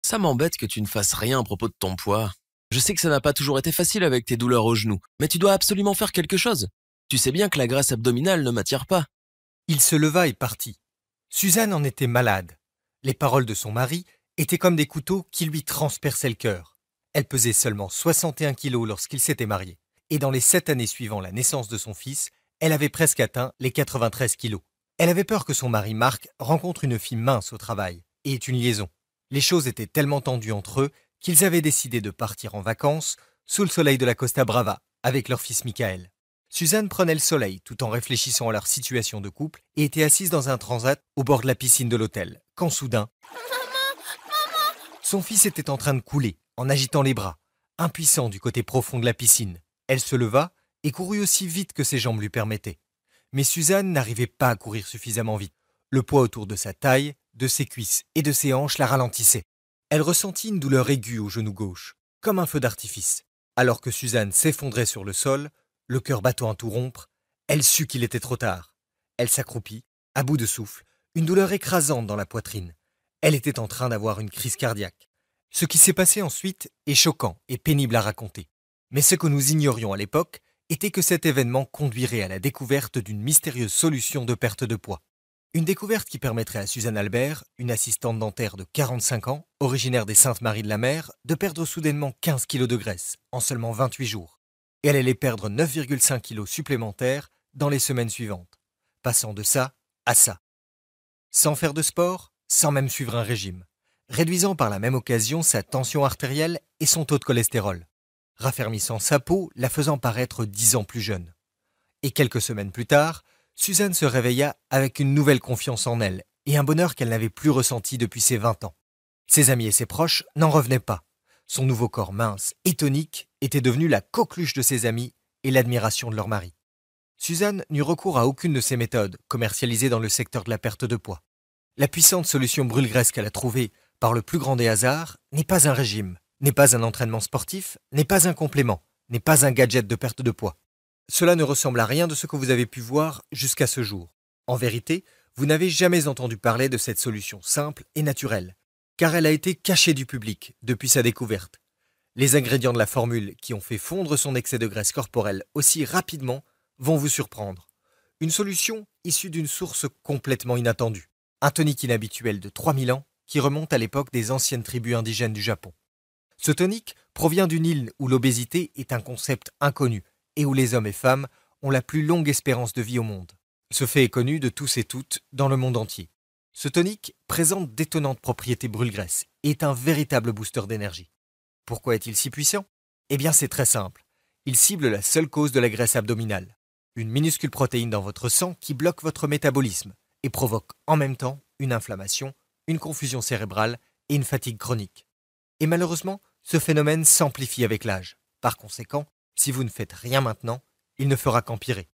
Ça m'embête que tu ne fasses rien à propos de ton poids. Je sais que ça n'a pas toujours été facile avec tes douleurs aux genoux, mais tu dois absolument faire quelque chose. Tu sais bien que la graisse abdominale ne m'attire pas. Il se leva et partit. Suzanne en était malade. Les paroles de son mari étaient comme des couteaux qui lui transperçaient le cœur. Elle pesait seulement 61 kilos lorsqu'ils s'étaient mariés. Et dans les 7 années suivant la naissance de son fils, elle avait presque atteint les 93 kilos. Elle avait peur que son mari Marc rencontre une fille mince au travail et ait une liaison. Les choses étaient tellement tendues entre eux qu'ils avaient décidé de partir en vacances sous le soleil de la Costa Brava avec leur fils Michael. Suzanne prenait le soleil tout en réfléchissant à leur situation de couple et était assise dans un transat au bord de la piscine de l'hôtel, quand soudain, son fils était en train de couler, en agitant les bras, impuissant du côté profond de la piscine. Elle se leva et courut aussi vite que ses jambes lui permettaient. Mais Suzanne n'arrivait pas à courir suffisamment vite. Le poids autour de sa taille, de ses cuisses et de ses hanches la ralentissait. Elle ressentit une douleur aiguë au genou gauche, comme un feu d'artifice. Alors que Suzanne s'effondrait sur le sol, le cœur battant à tout rompre, elle sut qu'il était trop tard. Elle s'accroupit, à bout de souffle, une douleur écrasante dans la poitrine. Elle était en train d'avoir une crise cardiaque. Ce qui s'est passé ensuite est choquant et pénible à raconter. Mais ce que nous ignorions à l'époque était que cet événement conduirait à la découverte d'une mystérieuse solution de perte de poids. Une découverte qui permettrait à Suzanne Albert, une assistante dentaire de 45 ans, originaire des Saintes-Maries de la Mer, de perdre soudainement 15 kilos de graisse en seulement 28 jours. Et elle allait perdre 9,5 kilos supplémentaires dans les semaines suivantes, passant de ça à ça. Sans faire de sport, sans même suivre un régime, réduisant par la même occasion sa tension artérielle et son taux de cholestérol, raffermissant sa peau, la faisant paraître 10 ans plus jeune. Et quelques semaines plus tard, Suzanne se réveilla avec une nouvelle confiance en elle et un bonheur qu'elle n'avait plus ressenti depuis ses 20 ans. Ses amis et ses proches n'en revenaient pas. Son nouveau corps mince et tonique était devenu la coqueluche de ses amis et l'admiration de leur mari. Suzanne n'eut recours à aucune de ces méthodes commercialisées dans le secteur de la perte de poids. La puissante solution brûle-graisse qu'elle a trouvée par le plus grand des hasards n'est pas un régime, n'est pas un entraînement sportif, n'est pas un complément, n'est pas un gadget de perte de poids. Cela ne ressemble à rien de ce que vous avez pu voir jusqu'à ce jour. En vérité, vous n'avez jamais entendu parler de cette solution simple et naturelle, car elle a été cachée du public depuis sa découverte. Les ingrédients de la formule qui ont fait fondre son excès de graisse corporelle aussi rapidement vont vous surprendre. Une solution issue d'une source complètement inattendue. Un tonique inhabituel de 3000 ans qui remonte à l'époque des anciennes tribus indigènes du Japon. Ce tonique provient d'une île où l'obésité est un concept inconnu et où les hommes et femmes ont la plus longue espérance de vie au monde. Ce fait est connu de tous et toutes dans le monde entier. Ce tonique présente d'étonnantes propriétés brûle-graisse et est un véritable booster d'énergie. Pourquoi est-il si puissant? Eh bien c'est très simple. Il cible la seule cause de la graisse abdominale. Une minuscule protéine dans votre sang qui bloque votre métabolisme et provoque en même temps une inflammation, une confusion cérébrale et une fatigue chronique. Et malheureusement, ce phénomène s'amplifie avec l'âge. Par conséquent, si vous ne faites rien maintenant, il ne fera qu'empirer.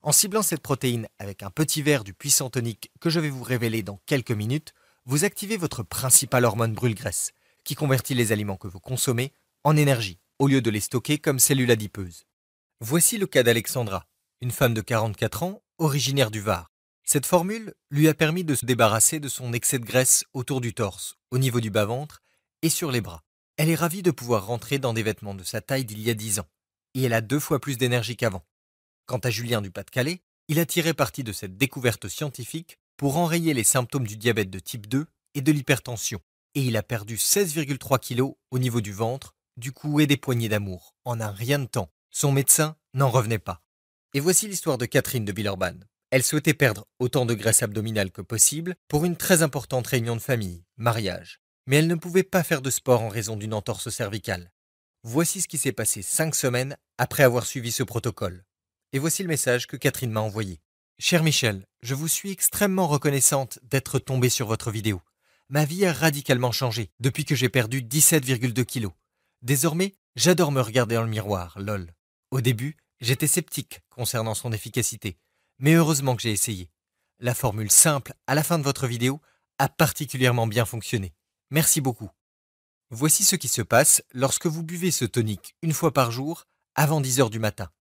En ciblant cette protéine avec un petit verre du puissant tonique que je vais vous révéler dans quelques minutes, vous activez votre principale hormone brûle-graisse, qui convertit les aliments que vous consommez en énergie, au lieu de les stocker comme cellules adipeuses. Voici le cas d'Alexandra, une femme de 44 ans, originaire du Var. Cette formule lui a permis de se débarrasser de son excès de graisse autour du torse, au niveau du bas-ventre et sur les bras. Elle est ravie de pouvoir rentrer dans des vêtements de sa taille d'il y a 10 ans. Et elle a 2 fois plus d'énergie qu'avant. Quant à Julien du Pas-de-Calais, il a tiré parti de cette découverte scientifique pour enrayer les symptômes du diabète de type 2 et de l'hypertension. Et il a perdu 16,3 kilos au niveau du ventre, du cou et des poignées d'amour. En un rien de temps, son médecin n'en revenait pas. Et voici l'histoire de Catherine de Villeurbanne. Elle souhaitait perdre autant de graisse abdominale que possible pour une très importante réunion de famille, mariage. Mais elle ne pouvait pas faire de sport en raison d'une entorse cervicale. Voici ce qui s'est passé 5 semaines après avoir suivi ce protocole. Et voici le message que Catherine m'a envoyé. Cher Michel, je vous suis extrêmement reconnaissante d'être tombée sur votre vidéo. Ma vie a radicalement changé depuis que j'ai perdu 17,2 kilos. Désormais, j'adore me regarder dans le miroir, lol. Au début, j'étais sceptique concernant son efficacité, mais heureusement que j'ai essayé. La formule simple à la fin de votre vidéo a particulièrement bien fonctionné. Merci beaucoup. Voici ce qui se passe lorsque vous buvez ce tonique une fois par jour avant 10 heures du matin.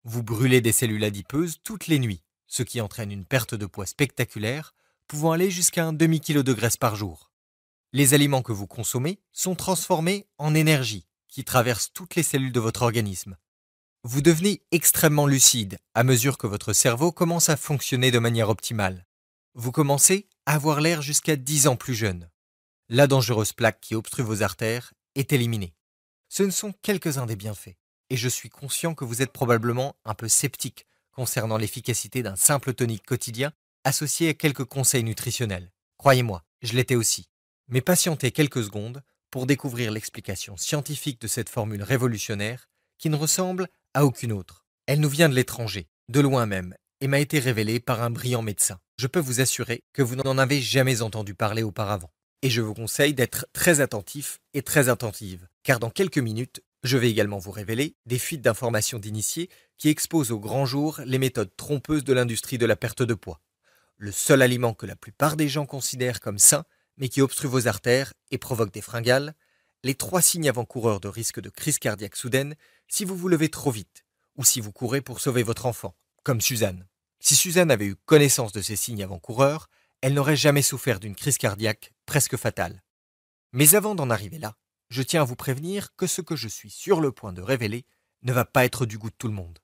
Vous brûlez des cellules adipeuses toutes les nuits, ce qui entraîne une perte de poids spectaculaire, pouvant aller jusqu'à un demi-kilo de graisse par jour. Les aliments que vous consommez sont transformés en énergie qui traverse toutes les cellules de votre organisme. Vous devenez extrêmement lucide à mesure que votre cerveau commence à fonctionner de manière optimale. Vous commencez à avoir l'air jusqu'à 10 ans plus jeune. La dangereuse plaque qui obstrue vos artères est éliminée. Ce ne sont quelques-uns des bienfaits, et je suis conscient que vous êtes probablement un peu sceptique concernant l'efficacité d'un simple tonique quotidien associé à quelques conseils nutritionnels. Croyez-moi, je l'étais aussi. Mais patientez quelques secondes pour découvrir l'explication scientifique de cette formule révolutionnaire qui ne ressemble à aucune autre. Elle nous vient de l'étranger, de loin même, et m'a été révélée par un brillant médecin. Je peux vous assurer que vous n'en avez jamais entendu parler auparavant. Et je vous conseille d'être très attentif et très attentive, car dans quelques minutes, je vais également vous révéler des fuites d'informations d'initiés qui exposent au grand jour les méthodes trompeuses de l'industrie de la perte de poids. Le seul aliment que la plupart des gens considèrent comme sain, mais qui obstrue vos artères et provoque des fringales, les 3 signes avant-coureurs de risque de crise cardiaque soudaine si vous vous levez trop vite, ou si vous courez pour sauver votre enfant, comme Suzanne. Si Suzanne avait eu connaissance de ces signes avant-coureurs, elle n'aurait jamais souffert d'une crise cardiaque presque fatale. Mais avant d'en arriver là, je tiens à vous prévenir que ce que je suis sur le point de révéler ne va pas être du goût de tout le monde.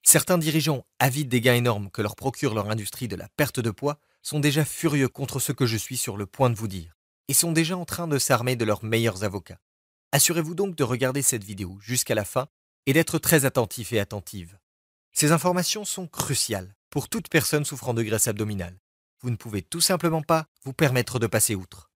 Certains dirigeants, avides des gains énormes que leur procure leur industrie de la perte de poids, sont déjà furieux contre ce que je suis sur le point de vous dire, et sont déjà en train de s'armer de leurs meilleurs avocats. Assurez-vous donc de regarder cette vidéo jusqu'à la fin et d'être très attentif et attentive. Ces informations sont cruciales pour toute personne souffrant de graisse abdominale. Vous ne pouvez tout simplement pas vous permettre de passer outre.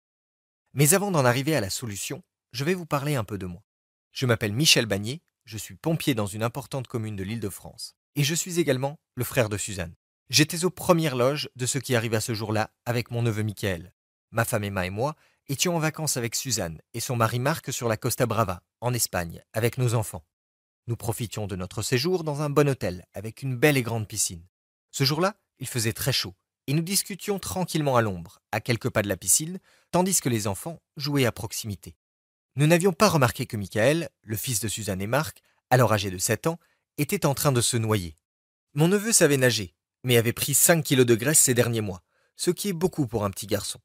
Mais avant d'en arriver à la solution, je vais vous parler un peu de moi. Je m'appelle Michel Bagné, je suis pompier dans une importante commune de l'Île-de-France. Et je suis également le frère de Suzanne. J'étais aux premières loges de ce qui arriva ce jour-là avec mon neveu Michael. Ma femme Emma et moi étions en vacances avec Suzanne et son mari Marc sur la Costa Brava, en Espagne, avec nos enfants. Nous profitions de notre séjour dans un bon hôtel avec une belle et grande piscine. Ce jour-là, il faisait très chaud et nous discutions tranquillement à l'ombre, à quelques pas de la piscine, tandis que les enfants jouaient à proximité. Nous n'avions pas remarqué que Michael, le fils de Suzanne et Marc, alors âgé de 7 ans, était en train de se noyer. Mon neveu savait nager, mais avait pris 5 kilos de graisse ces derniers mois, ce qui est beaucoup pour un petit garçon.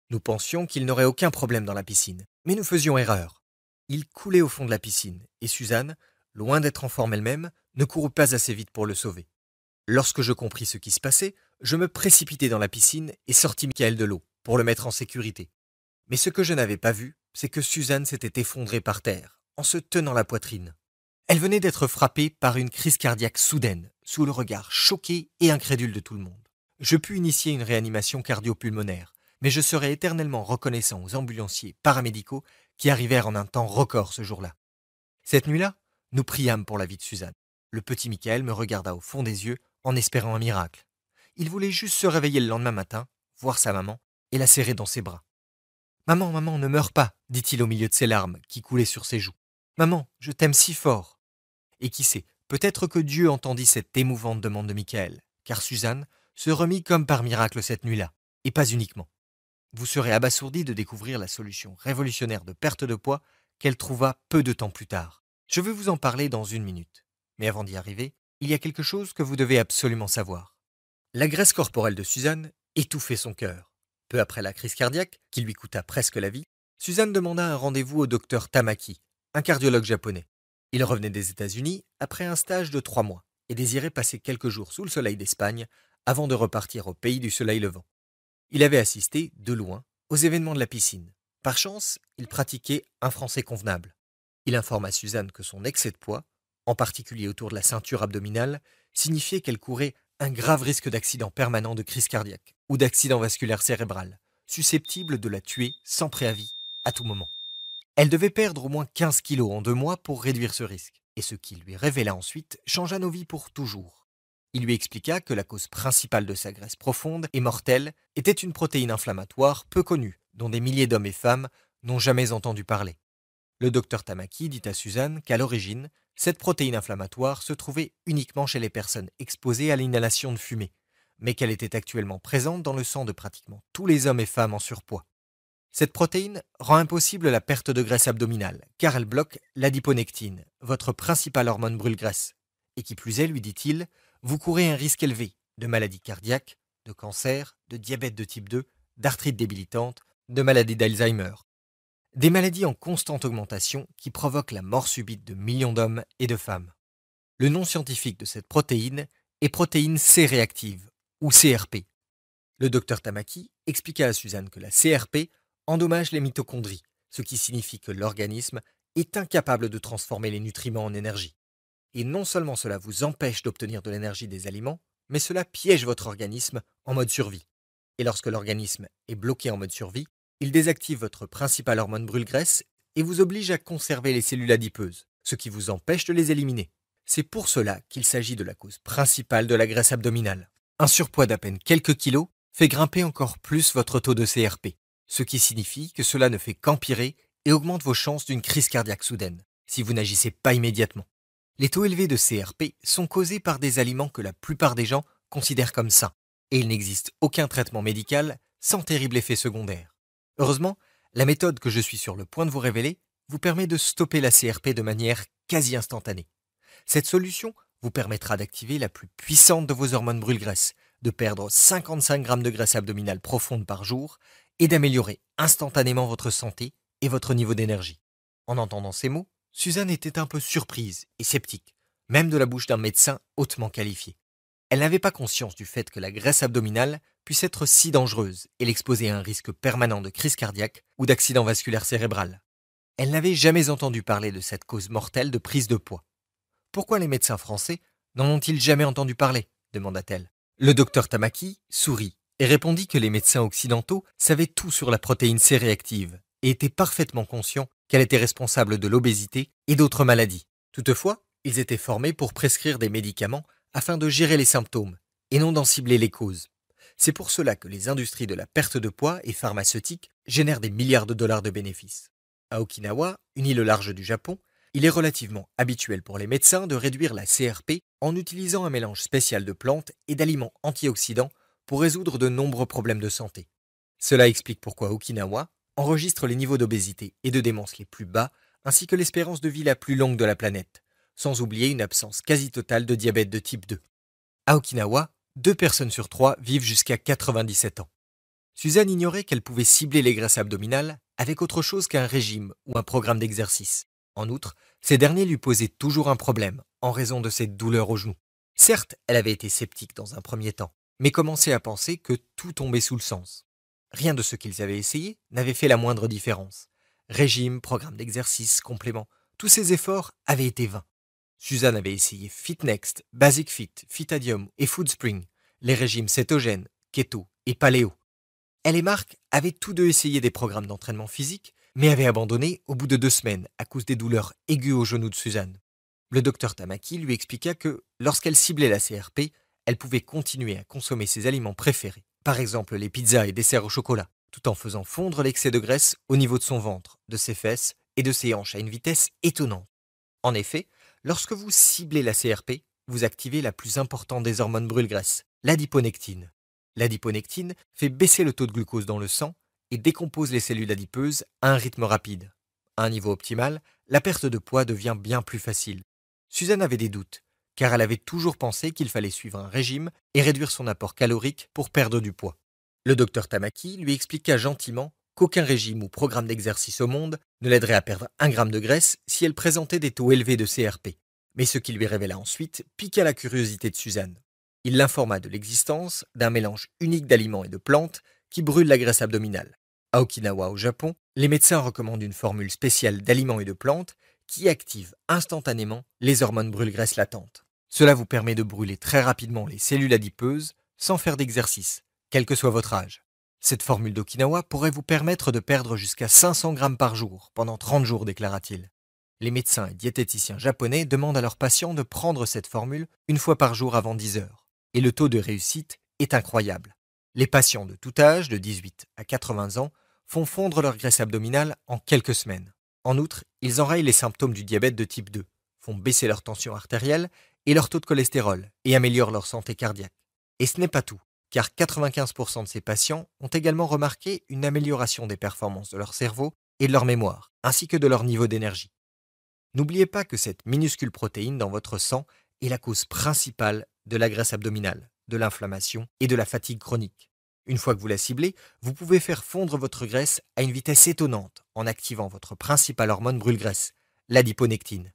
Nous pensions qu'il n'aurait aucun problème dans la piscine, mais nous faisions erreur. Il coulait au fond de la piscine, et Suzanne, loin d'être en forme elle-même, ne courut pas assez vite pour le sauver. Lorsque je compris ce qui se passait, je me précipitai dans la piscine et sortis Michael de l'eau, pour le mettre en sécurité. Mais ce que je n'avais pas vu, c'est que Suzanne s'était effondrée par terre, en se tenant la poitrine. Elle venait d'être frappée par une crise cardiaque soudaine, sous le regard choqué et incrédule de tout le monde. Je pus initier une réanimation cardio-pulmonaire, mais je serai éternellement reconnaissant aux ambulanciers paramédicaux qui arrivèrent en un temps record ce jour-là. Cette nuit-là, nous priâmes pour la vie de Suzanne. Le petit Michael me regarda au fond des yeux en espérant un miracle. Il voulait juste se réveiller le lendemain matin, voir sa maman et la serrer dans ses bras. « Maman, maman, ne meurs pas !» dit-il au milieu de ses larmes qui coulaient sur ses joues. « Maman, je t'aime si fort !» Et qui sait, peut-être que Dieu entendit cette émouvante demande de Michael, car Suzanne se remit comme par miracle cette nuit-là, et pas uniquement. Vous serez abasourdi de découvrir la solution révolutionnaire de perte de poids qu'elle trouva peu de temps plus tard. Je vais vous en parler dans 1 minute. Mais avant d'y arriver, il y a quelque chose que vous devez absolument savoir. La graisse corporelle de Suzanne étouffait son cœur. Peu après la crise cardiaque, qui lui coûta presque la vie, Suzanne demanda un rendez-vous au docteur Tamaki, un cardiologue japonais. Il revenait des États-Unis après un stage de 3 mois et désirait passer quelques jours sous le soleil d'Espagne avant de repartir au pays du soleil levant. Il avait assisté, de loin, aux événements de la piscine. Par chance, il pratiquait un français convenable. Il informa Suzanne que son excès de poids, en particulier autour de la ceinture abdominale, signifiait qu'elle courait un grave risque d'accident permanent de crise cardiaque ou d'accident vasculaire cérébral, susceptible de la tuer sans préavis, à tout moment. Elle devait perdre au moins 15 kilos en 2 mois pour réduire ce risque, et ce qui lui révéla ensuite changea nos vies pour toujours. Il lui expliqua que la cause principale de sa graisse profonde et mortelle était une protéine inflammatoire peu connue, dont des milliers d'hommes et femmes n'ont jamais entendu parler. Le docteur Tamaki dit à Suzanne qu'à l'origine, cette protéine inflammatoire se trouvait uniquement chez les personnes exposées à l'inhalation de fumée, mais qu'elle était actuellement présente dans le sang de pratiquement tous les hommes et femmes en surpoids. Cette protéine rend impossible la perte de graisse abdominale, car elle bloque l'adiponectine, votre principale hormone brûle-graisse. Et qui plus est, lui dit-il, vous courez un risque élevé de maladies cardiaques, de cancer, de diabète de type 2, d'arthrite débilitante, de maladies d'Alzheimer. Des maladies en constante augmentation qui provoquent la mort subite de millions d'hommes et de femmes. Le nom scientifique de cette protéine est protéine C-réactive, ou CRP. Le docteur Tamaki expliqua à Suzanne que la CRP endommage les mitochondries, ce qui signifie que l'organisme est incapable de transformer les nutriments en énergie. Et non seulement cela vous empêche d'obtenir de l'énergie des aliments, mais cela piège votre organisme en mode survie. Et lorsque l'organisme est bloqué en mode survie, il désactive votre principale hormone brûle-graisse et vous oblige à conserver les cellules adipeuses, ce qui vous empêche de les éliminer. C'est pour cela qu'il s'agit de la cause principale de la graisse abdominale. Un surpoids d'à peine quelques kilos fait grimper encore plus votre taux de CRP, ce qui signifie que cela ne fait qu'empirer et augmente vos chances d'une crise cardiaque soudaine, si vous n'agissez pas immédiatement. Les taux élevés de CRP sont causés par des aliments que la plupart des gens considèrent comme sains, et il n'existe aucun traitement médical sans terrible effet secondaire. Heureusement, la méthode que je suis sur le point de vous révéler vous permet de stopper la CRP de manière quasi instantanée. Cette solution vous permettra d'activer la plus puissante de vos hormones brûle-graisse, de perdre 55 grammes de graisse abdominale profonde par jour et d'améliorer instantanément votre santé et votre niveau d'énergie. En entendant ces mots, Suzanne était un peu surprise et sceptique, même de la bouche d'un médecin hautement qualifié. Elle n'avait pas conscience du fait que la graisse abdominale puisse être si dangereuse et l'exposer à un risque permanent de crise cardiaque ou d'accident vasculaire cérébral. Elle n'avait jamais entendu parler de cette cause mortelle de prise de poids. Pourquoi les médecins français n'en ont-ils jamais entendu parler demanda-t-elle. Le docteur Tamaki sourit et répondit que les médecins occidentaux savaient tout sur la protéine C-réactive et étaient parfaitement conscients qu'elle était responsable de l'obésité et d'autres maladies. Toutefois, ils étaient formés pour prescrire des médicaments afin de gérer les symptômes et non d'en cibler les causes. C'est pour cela que les industries de la perte de poids et pharmaceutiques génèrent des milliards de dollars de bénéfices. À Okinawa, une île au large du Japon, il est relativement habituel pour les médecins de réduire la CRP en utilisant un mélange spécial de plantes et d'aliments antioxydants pour résoudre de nombreux problèmes de santé. Cela explique pourquoi Okinawa enregistre les niveaux d'obésité et de démence les plus bas, ainsi que l'espérance de vie la plus longue de la planète, sans oublier une absence quasi totale de diabète de type 2. À Okinawa, 2 personnes sur 3 vivent jusqu'à 97 ans. Suzanne ignorait qu'elle pouvait cibler les graisses abdominales avec autre chose qu'un régime ou un programme d'exercice. En outre, ces derniers lui posaient toujours un problème, en raison de ses douleurs aux genoux. Certes, elle avait été sceptique dans un premier temps, mais commençait à penser que tout tombait sous le sens. Rien de ce qu'ils avaient essayé n'avait fait la moindre différence. Régime, programme d'exercice, complément, tous ces efforts avaient été vains. Suzanne avait essayé FitNext, Basic Fit, Fitadium et Foodspring, les régimes cétogènes, keto et paléo. Elle et Marc avaient tous deux essayé des programmes d'entraînement physique, mais avaient abandonné au bout de 2 semaines à cause des douleurs aiguës aux genoux de Suzanne. Le docteur Tamaki lui expliqua que, lorsqu'elle ciblait la CRP, elle pouvait continuer à consommer ses aliments préférés, par exemple les pizzas et desserts au chocolat, tout en faisant fondre l'excès de graisse au niveau de son ventre, de ses fesses et de ses hanches à une vitesse étonnante. En effet, lorsque vous ciblez la CRP, vous activez la plus importante des hormones brûle-graisse, l'adiponectine. L'adiponectine fait baisser le taux de glucose dans le sang et décompose les cellules adipeuses à un rythme rapide. À un niveau optimal, la perte de poids devient bien plus facile. Suzanne avait des doutes, car elle avait toujours pensé qu'il fallait suivre un régime et réduire son apport calorique pour perdre du poids. Le docteur Tamaki lui expliqua gentiment qu'aucun régime ou programme d'exercice au monde ne l'aiderait à perdre 1 gramme de graisse si elle présentait des taux élevés de CRP. Mais ce qu'il lui révéla ensuite piqua la curiosité de Suzanne. Il l'informa de l'existence d'un mélange unique d'aliments et de plantes qui brûle la graisse abdominale. À Okinawa, au Japon, les médecins recommandent une formule spéciale d'aliments et de plantes qui active instantanément les hormones brûle-graisse latentes. Cela vous permet de brûler très rapidement les cellules adipeuses sans faire d'exercice, quel que soit votre âge. Cette formule d'Okinawa pourrait vous permettre de perdre jusqu'à 500 grammes par jour pendant 30 jours, déclara-t-il. Les médecins et diététiciens japonais demandent à leurs patients de prendre cette formule 1 fois par jour avant 10 heures. Et le taux de réussite est incroyable. Les patients de tout âge, de 18 à 80 ans, font fondre leur graisse abdominale en quelques semaines. En outre, ils enrayent les symptômes du diabète de type 2, font baisser leur tension artérielle et leur taux de cholestérol et améliorent leur santé cardiaque. Et ce n'est pas tout, car 95% de ces patients ont également remarqué une amélioration des performances de leur cerveau et de leur mémoire, ainsi que de leur niveau d'énergie. N'oubliez pas que cette minuscule protéine dans votre sang est la cause principale de la graisse abdominale, de l'inflammation et de la fatigue chronique. Une fois que vous la ciblez, vous pouvez faire fondre votre graisse à une vitesse étonnante en activant votre principale hormone brûle-graisse, l'adiponectine.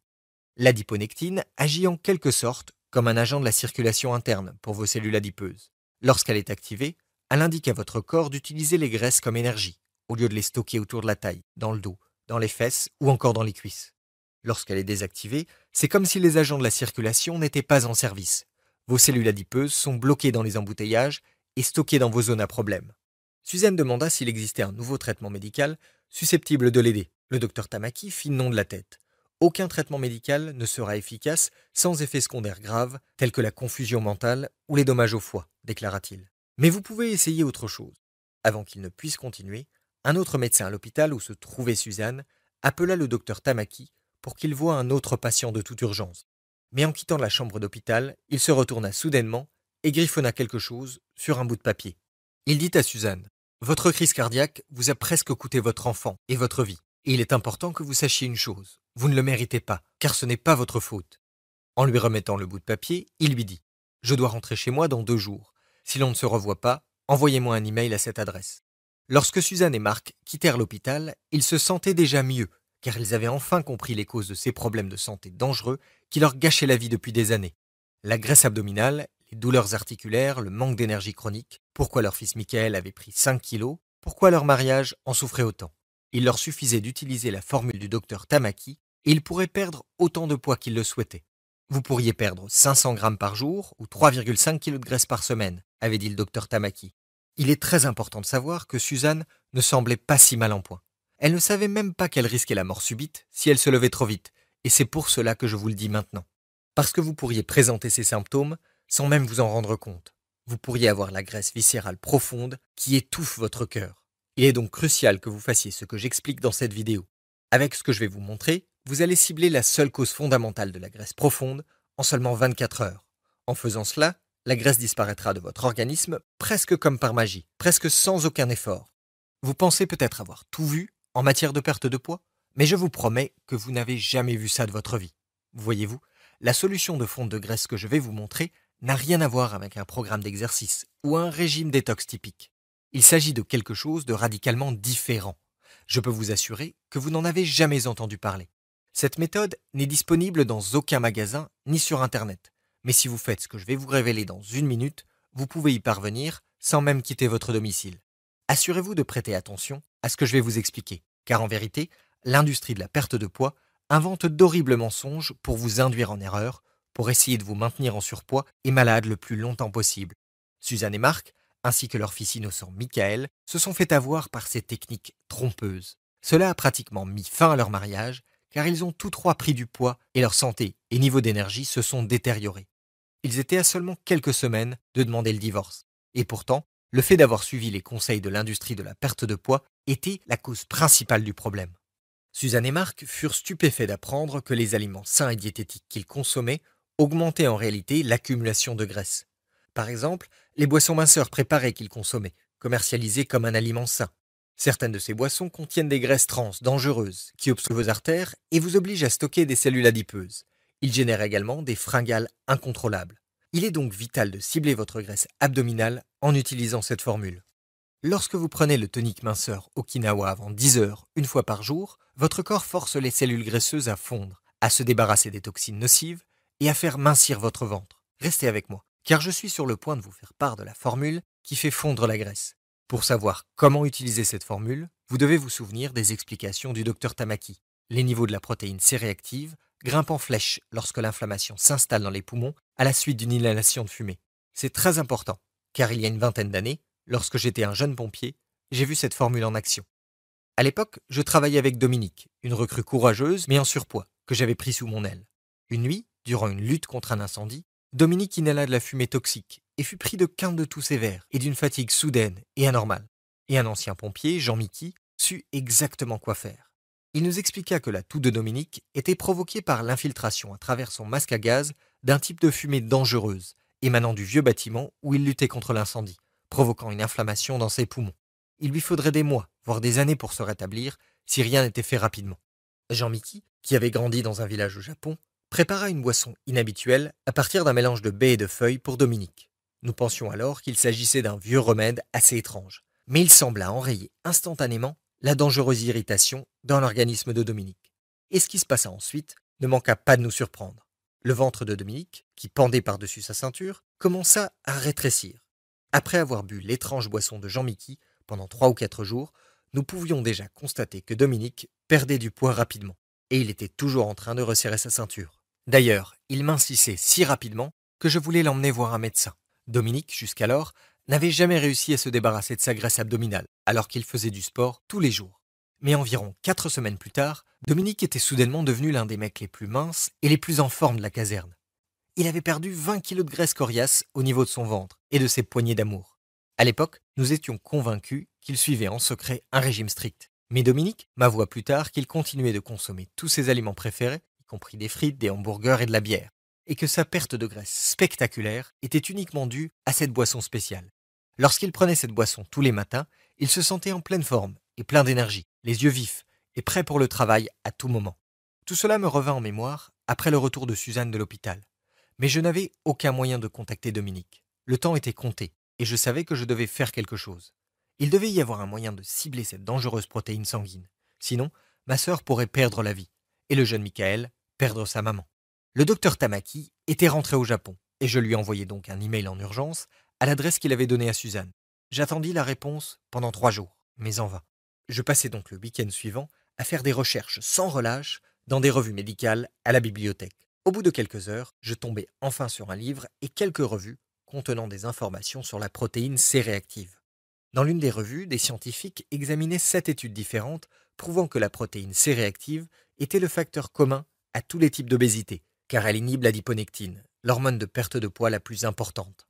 L'adiponectine agit en quelque sorte comme un agent de la circulation interne pour vos cellules adipeuses. Lorsqu'elle est activée, elle indique à votre corps d'utiliser les graisses comme énergie, au lieu de les stocker autour de la taille, dans le dos, dans les fesses ou encore dans les cuisses. Lorsqu'elle est désactivée, c'est comme si les agents de la circulation n'étaient pas en service. Vos cellules adipeuses sont bloquées dans les embouteillages et stockées dans vos zones à problème. Suzanne demanda s'il existait un nouveau traitement médical susceptible de l'aider. Le docteur Tamaki fit non de la tête. Aucun traitement médical ne sera efficace sans effets secondaires graves tels que la confusion mentale ou les dommages au foie, déclara-t-il. Mais vous pouvez essayer autre chose. Avant qu'il ne puisse continuer, un autre médecin à l'hôpital où se trouvait Suzanne appela le docteur Tamaki pour qu'il voie un autre patient de toute urgence. Mais en quittant la chambre d'hôpital, il se retourna soudainement et griffonna quelque chose sur un bout de papier. Il dit à Suzanne : « Votre crise cardiaque vous a presque coûté votre enfant et votre vie. Et il est important que vous sachiez une chose. Vous ne le méritez pas, car ce n'est pas votre faute. » En lui remettant le bout de papier, il lui dit : « Je dois rentrer chez moi dans 2 jours. Si l'on ne se revoit pas, envoyez-moi un email à cette adresse. » Lorsque Suzanne et Marc quittèrent l'hôpital, ils se sentaient déjà mieux, car ils avaient enfin compris les causes de ces problèmes de santé dangereux qui leur gâchaient la vie depuis des années. La graisse abdominale, les douleurs articulaires, le manque d'énergie chronique, pourquoi leur fils Michael avait pris 5 kilos, pourquoi leur mariage en souffrait autant. Il leur suffisait d'utiliser la formule du docteur Tamaki et ils pourraient perdre autant de poids qu'ils le souhaitaient. Vous pourriez perdre 500 grammes par jour ou 3,5 kg de graisse par semaine, avait dit le docteur Tamaki. Il est très important de savoir que Suzanne ne semblait pas si mal en point. Elle ne savait même pas qu'elle risquait la mort subite si elle se levait trop vite, et c'est pour cela que je vous le dis maintenant. Parce que vous pourriez présenter ces symptômes sans même vous en rendre compte. Vous pourriez avoir la graisse viscérale profonde qui étouffe votre cœur. Il est donc crucial que vous fassiez ce que j'explique dans cette vidéo. Avec ce que je vais vous montrer, vous allez cibler la seule cause fondamentale de la graisse profonde en seulement 24 heures. En faisant cela, la graisse disparaîtra de votre organisme presque comme par magie, presque sans aucun effort. Vous pensez peut-être avoir tout vu en matière de perte de poids, mais je vous promets que vous n'avez jamais vu ça de votre vie. Voyez-vous, la solution de fonte de graisse que je vais vous montrer n'a rien à voir avec un programme d'exercice ou un régime détox typique. Il s'agit de quelque chose de radicalement différent. Je peux vous assurer que vous n'en avez jamais entendu parler. Cette méthode n'est disponible dans aucun magasin ni sur Internet. Mais si vous faites ce que je vais vous révéler dans 1 minute, vous pouvez y parvenir sans même quitter votre domicile. Assurez-vous de prêter attention à ce que je vais vous expliquer, car en vérité, l'industrie de la perte de poids invente d'horribles mensonges pour vous induire en erreur, pour essayer de vous maintenir en surpoids et malade le plus longtemps possible. Suzanne et Marc, ainsi que leur fils innocent Michael, se sont fait avoir par ces techniques trompeuses. Cela a pratiquement mis fin à leur mariage, car ils ont tous 3 pris du poids et leur santé et niveau d'énergie se sont détériorés. Ils étaient à seulement quelques semaines de demander le divorce. Et pourtant, le fait d'avoir suivi les conseils de l'industrie de la perte de poids était la cause principale du problème. Suzanne et Marc furent stupéfaits d'apprendre que les aliments sains et diététiques qu'ils consommaient augmentaient en réalité l'accumulation de graisse. Par exemple, les boissons minceurs préparées qu'ils consommaient, commercialisées comme un aliment sain. Certaines de ces boissons contiennent des graisses trans dangereuses qui obstruent vos artères et vous obligent à stocker des cellules adipeuses. Ils génèrent également des fringales incontrôlables. Il est donc vital de cibler votre graisse abdominale en utilisant cette formule. Lorsque vous prenez le tonique minceur Okinawa avant 10 heures, 1 fois par jour, votre corps force les cellules graisseuses à fondre, à se débarrasser des toxines nocives et à faire mincir votre ventre. Restez avec moi, car je suis sur le point de vous faire part de la formule qui fait fondre la graisse. Pour savoir comment utiliser cette formule, vous devez vous souvenir des explications du docteur Tamaki. Les niveaux de la protéine C-réactive grimpent en flèche lorsque l'inflammation s'installe dans les poumons à la suite d'une inhalation de fumée. C'est très important, car il y a une vingtaine d'années, lorsque j'étais un jeune pompier, j'ai vu cette formule en action. À l'époque, je travaillais avec Dominique, une recrue courageuse mais en surpoids, que j'avais pris sous mon aile. Une nuit, durant une lutte contre un incendie, Dominique inhala de la fumée toxique et fut pris de quintes de toux sévères et d'une fatigue soudaine et anormale. Et un ancien pompier, Jean-Mickey, sut exactement quoi faire. Il nous expliqua que la toux de Dominique était provoquée par l'infiltration à travers son masque à gaz d'un type de fumée dangereuse, émanant du vieux bâtiment où il luttait contre l'incendie, provoquant une inflammation dans ses poumons. Il lui faudrait des mois, voire des années pour se rétablir, si rien n'était fait rapidement. Jean-Mickey, qui avait grandi dans un village au Japon, prépara une boisson inhabituelle à partir d'un mélange de baies et de feuilles pour Dominique. Nous pensions alors qu'il s'agissait d'un vieux remède assez étrange, mais il sembla enrayer instantanément la dangereuse irritation dans l'organisme de Dominique. Et ce qui se passa ensuite ne manqua pas de nous surprendre. Le ventre de Dominique, qui pendait par-dessus sa ceinture, commença à rétrécir. Après avoir bu l'étrange boisson de Jean-Mickey pendant 3 ou 4 jours, nous pouvions déjà constater que Dominique perdait du poids rapidement, et il était toujours en train de resserrer sa ceinture. D'ailleurs, il mincissait si rapidement que je voulais l'emmener voir un médecin. Dominique, jusqu'alors, n'avait jamais réussi à se débarrasser de sa graisse abdominale, alors qu'il faisait du sport tous les jours. Mais environ 4 semaines plus tard, Dominique était soudainement devenu l'un des mecs les plus minces et les plus en forme de la caserne. Il avait perdu 20 kilos de graisse coriace au niveau de son ventre et de ses poignées d'amour. À l'époque, nous étions convaincus qu'il suivait en secret un régime strict. Mais Dominique m'avoua plus tard qu'il continuait de consommer tous ses aliments préférés, y compris des frites, des hamburgers et de la bière, et que sa perte de graisse spectaculaire était uniquement due à cette boisson spéciale. Lorsqu'il prenait cette boisson tous les matins, il se sentait en pleine forme et plein d'énergie, les yeux vifs et prêt pour le travail à tout moment. Tout cela me revint en mémoire après le retour de Suzanne de l'hôpital. Mais je n'avais aucun moyen de contacter Dominique. Le temps était compté et je savais que je devais faire quelque chose. Il devait y avoir un moyen de cibler cette dangereuse protéine sanguine. Sinon, ma sœur pourrait perdre la vie et le jeune Michael perdre sa maman. Le docteur Tamaki était rentré au Japon et je lui envoyai donc un email en urgence à l'adresse qu'il avait donnée à Suzanne. J'attendis la réponse pendant 3 jours, mais en vain. Je passai donc le week-end suivant à faire des recherches sans relâche dans des revues médicales à la bibliothèque. Au bout de quelques heures, je tombai enfin sur un livre et quelques revues contenant des informations sur la protéine C-réactive. Dans l'une des revues, des scientifiques examinaient 7 études différentes prouvant que la protéine C-réactive était le facteur commun à tous les types d'obésité, car elle inhibe l'adiponectine, l'hormone de perte de poids la plus importante.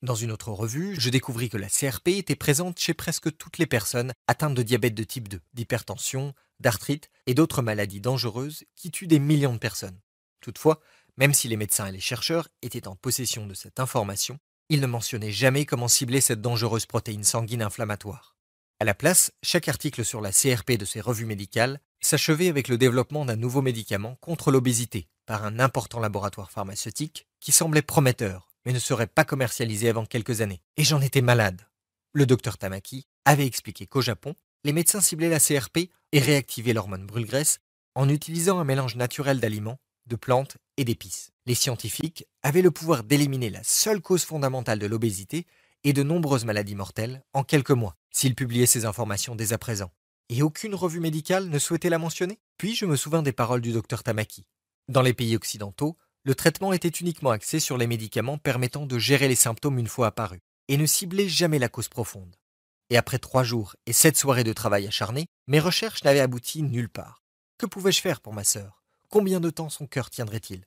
Dans une autre revue, je découvris que la CRP était présente chez presque toutes les personnes atteintes de diabète de type 2, d'hypertension, d'arthrite et d'autres maladies dangereuses qui tuent des millions de personnes. Toutefois, même si les médecins et les chercheurs étaient en possession de cette information, ils ne mentionnaient jamais comment cibler cette dangereuse protéine sanguine inflammatoire. À la place, chaque article sur la CRP de ces revues médicales s'achevait avec le développement d'un nouveau médicament contre l'obésité par un important laboratoire pharmaceutique qui semblait prometteur, mais ne serait pas commercialisé avant quelques années. Et j'en étais malade. Le docteur Tamaki avait expliqué qu'au Japon, les médecins ciblaient la CRP et réactivaient l'hormone brûle-graisse en utilisant un mélange naturel d'aliments, de plantes et d'épices. Les scientifiques avaient le pouvoir d'éliminer la seule cause fondamentale de l'obésité et de nombreuses maladies mortelles en quelques mois, s'ils publiaient ces informations dès à présent. Et aucune revue médicale ne souhaitait la mentionner. Puis je me souvins des paroles du docteur Tamaki. Dans les pays occidentaux, le traitement était uniquement axé sur les médicaments permettant de gérer les symptômes une fois apparus, et ne ciblait jamais la cause profonde. Et après 3 jours et 7 soirées de travail acharné, mes recherches n'avaient abouti nulle part. Que pouvais-je faire pour ma sœur? Combien de temps son cœur tiendrait-il?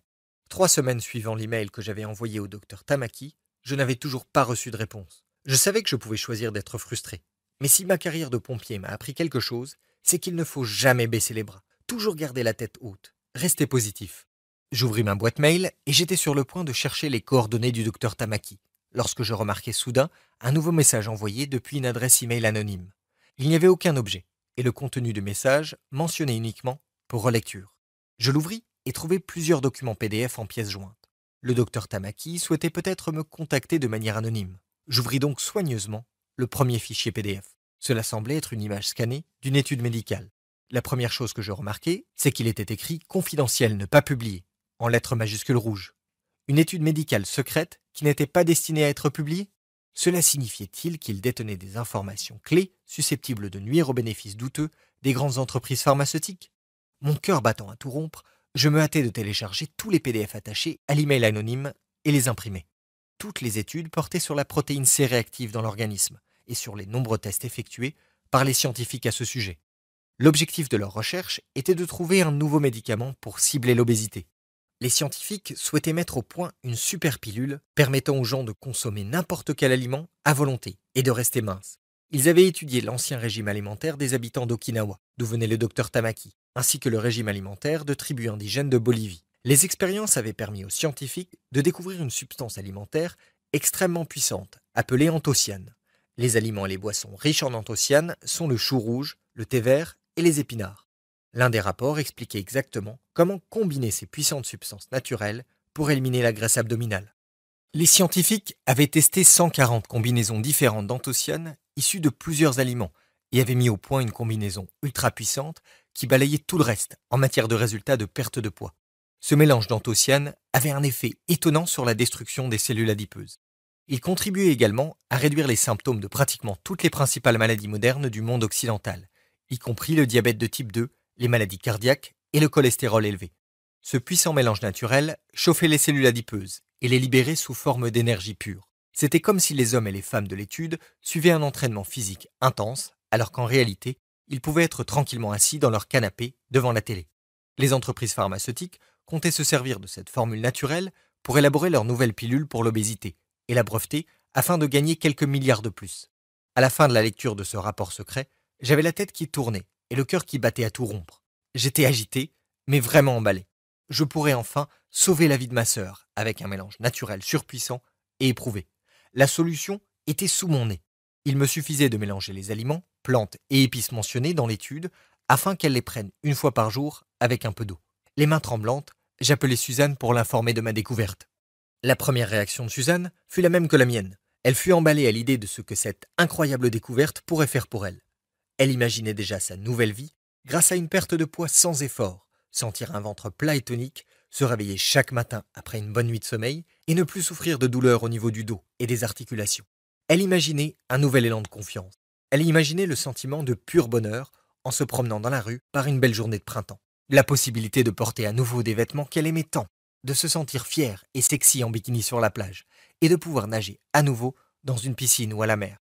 3 semaines suivant l'email que j'avais envoyé au docteur Tamaki, je n'avais toujours pas reçu de réponse. Je savais que je pouvais choisir d'être frustré. Mais si ma carrière de pompier m'a appris quelque chose, c'est qu'il ne faut jamais baisser les bras, toujours garder la tête haute, rester positif. J'ouvris ma boîte mail et j'étais sur le point de chercher les coordonnées du docteur Tamaki, lorsque je remarquai soudain un nouveau message envoyé depuis une adresse email anonyme. Il n'y avait aucun objet, et le contenu du message mentionnait uniquement pour relecture. Je l'ouvris et trouvai plusieurs documents PDF en pièces jointes. Le docteur Tamaki souhaitait peut-être me contacter de manière anonyme. J'ouvris donc soigneusement le premier fichier PDF. Cela semblait être une image scannée d'une étude médicale. La première chose que je remarquai, c'est qu'il était écrit « Confidentiel, ne pas publier » en lettres majuscules rouges. Une étude médicale secrète qui n'était pas destinée à être publiée? Cela signifiait-il qu'il détenait des informations clés susceptibles de nuire aux bénéfices douteux des grandes entreprises pharmaceutiques? Mon cœur battant à tout rompre, je me hâtai de télécharger tous les PDF attachés à l'email anonyme et les imprimer. Toutes les études portaient sur la protéine C réactive dans l'organisme et sur les nombreux tests effectués par les scientifiques à ce sujet. L'objectif de leur recherche était de trouver un nouveau médicament pour cibler l'obésité. Les scientifiques souhaitaient mettre au point une super pilule permettant aux gens de consommer n'importe quel aliment à volonté et de rester minces. Ils avaient étudié l'ancien régime alimentaire des habitants d'Okinawa, d'où venait le docteur Tamaki, ainsi que le régime alimentaire de tribus indigènes de Bolivie. Les expériences avaient permis aux scientifiques de découvrir une substance alimentaire extrêmement puissante, appelée anthocyanes. Les aliments et les boissons riches en anthocyanes sont le chou rouge, le thé vert et les épinards. L'un des rapports expliquait exactement comment combiner ces puissantes substances naturelles pour éliminer la graisse abdominale. Les scientifiques avaient testé 140 combinaisons différentes d'anthocyanes issues de plusieurs aliments et avaient mis au point une combinaison ultra puissante qui balayait tout le reste en matière de résultats de perte de poids. Ce mélange d'anthocyanes avait un effet étonnant sur la destruction des cellules adipeuses. Il contribuait également à réduire les symptômes de pratiquement toutes les principales maladies modernes du monde occidental, y compris le diabète de type 2, les maladies cardiaques et le cholestérol élevé. Ce puissant mélange naturel chauffait les cellules adipeuses et les libérait sous forme d'énergie pure. C'était comme si les hommes et les femmes de l'étude suivaient un entraînement physique intense, alors qu'en réalité, ils pouvaient être tranquillement assis dans leur canapé devant la télé. Les entreprises pharmaceutiques comptaient se servir de cette formule naturelle pour élaborer leur nouvelle pilule pour l'obésité et la breveter afin de gagner quelques milliards de plus. À la fin de la lecture de ce rapport secret, j'avais la tête qui tournait et le cœur qui battait à tout rompre. J'étais agité, mais vraiment emballé. Je pourrais enfin sauver la vie de ma sœur avec un mélange naturel surpuissant et éprouvé. La solution était sous mon nez. Il me suffisait de mélanger les aliments, plantes et épices mentionnés dans l'étude afin qu'elle les prenne une fois par jour avec un peu d'eau. Les mains tremblantes, j'appelai Suzanne pour l'informer de ma découverte. La première réaction de Suzanne fut la même que la mienne. Elle fut emballée à l'idée de ce que cette incroyable découverte pourrait faire pour elle. Elle imaginait déjà sa nouvelle vie grâce à une perte de poids sans effort, sentir un ventre plat et tonique, se réveiller chaque matin après une bonne nuit de sommeil et ne plus souffrir de douleurs au niveau du dos et des articulations. Elle imaginait un nouvel élan de confiance. Elle imaginait le sentiment de pur bonheur en se promenant dans la rue par une belle journée de printemps. La possibilité de porter à nouveau des vêtements qu'elle aimait tant, de se sentir fière et sexy en bikini sur la plage et de pouvoir nager à nouveau dans une piscine ou à la mer.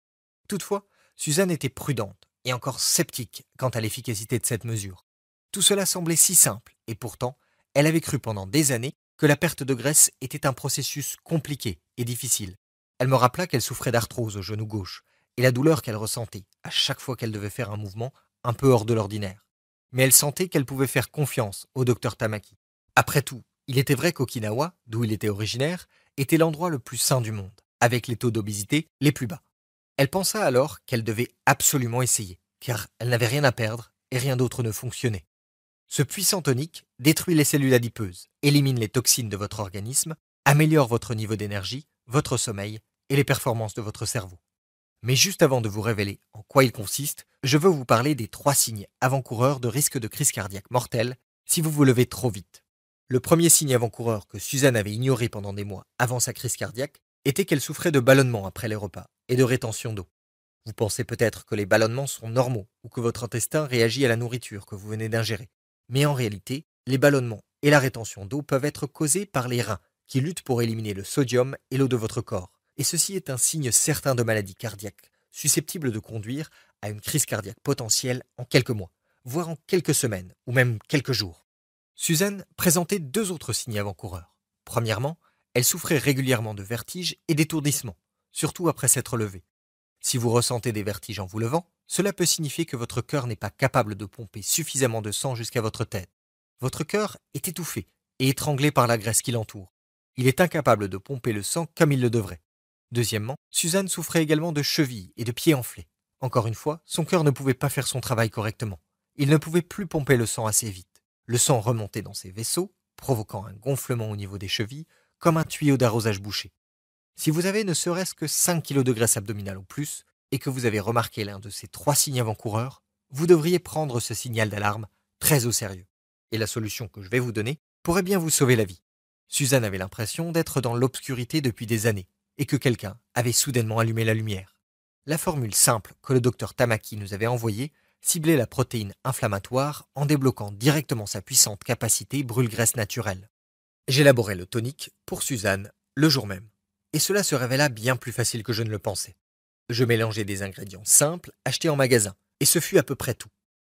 Toutefois, Suzanne était prudente et encore sceptique quant à l'efficacité de cette mesure. Tout cela semblait si simple et pourtant, elle avait cru pendant des années que la perte de graisse était un processus compliqué et difficile. Elle me rappela qu'elle souffrait d'arthrose au genou gauche et la douleur qu'elle ressentait à chaque fois qu'elle devait faire un mouvement un peu hors de l'ordinaire. Mais elle sentait qu'elle pouvait faire confiance au docteur Tamaki. Après tout, il était vrai qu'Okinawa, d'où il était originaire, était l'endroit le plus sain du monde, avec les taux d'obésité les plus bas. Elle pensa alors qu'elle devait absolument essayer, car elle n'avait rien à perdre et rien d'autre ne fonctionnait. Ce puissant tonique détruit les cellules adipeuses, élimine les toxines de votre organisme, améliore votre niveau d'énergie, votre sommeil et les performances de votre cerveau. Mais juste avant de vous révéler en quoi il consiste, je veux vous parler des 3 signes avant-coureurs de risque de crise cardiaque mortelle si vous vous levez trop vite. Le premier signe avant-coureur que Suzanne avait ignoré pendant des mois avant sa crise cardiaque était qu'elle souffrait de ballonnements après les repas et de rétention d'eau. Vous pensez peut-être que les ballonnements sont normaux ou que votre intestin réagit à la nourriture que vous venez d'ingérer. Mais en réalité, les ballonnements et la rétention d'eau peuvent être causés par les reins qui luttent pour éliminer le sodium et l'eau de votre corps. Et ceci est un signe certain de maladie cardiaque, susceptible de conduire à une crise cardiaque potentielle en quelques mois, voire en quelques semaines ou même quelques jours. Suzanne présentait 2 autres signes avant-coureurs. Premièrement, elle souffrait régulièrement de vertiges et d'étourdissements, surtout après s'être levée. Si vous ressentez des vertiges en vous levant, cela peut signifier que votre cœur n'est pas capable de pomper suffisamment de sang jusqu'à votre tête. Votre cœur est étouffé et étranglé par la graisse qui l'entoure. Il est incapable de pomper le sang comme il le devrait. Deuxièmement, Suzanne souffrait également de chevilles et de pieds enflés. Encore une fois, son cœur ne pouvait pas faire son travail correctement. Il ne pouvait plus pomper le sang assez vite. Le sang remontait dans ses vaisseaux, provoquant un gonflement au niveau des chevilles, comme un tuyau d'arrosage bouché. Si vous avez ne serait-ce que 5 kg de graisse abdominale ou plus, et que vous avez remarqué l'un de ces 3 signes avant-coureurs, vous devriez prendre ce signal d'alarme très au sérieux. Et la solution que je vais vous donner pourrait bien vous sauver la vie. Suzanne avait l'impression d'être dans l'obscurité depuis des années, et que quelqu'un avait soudainement allumé la lumière. La formule simple que le docteur Tamaki nous avait envoyée ciblait la protéine inflammatoire en débloquant directement sa puissante capacité brûle-graisse naturelle. J'élaborai le tonique pour Suzanne le jour même, et cela se révéla bien plus facile que je ne le pensais. Je mélangeai des ingrédients simples achetés en magasin, et ce fut à peu près tout.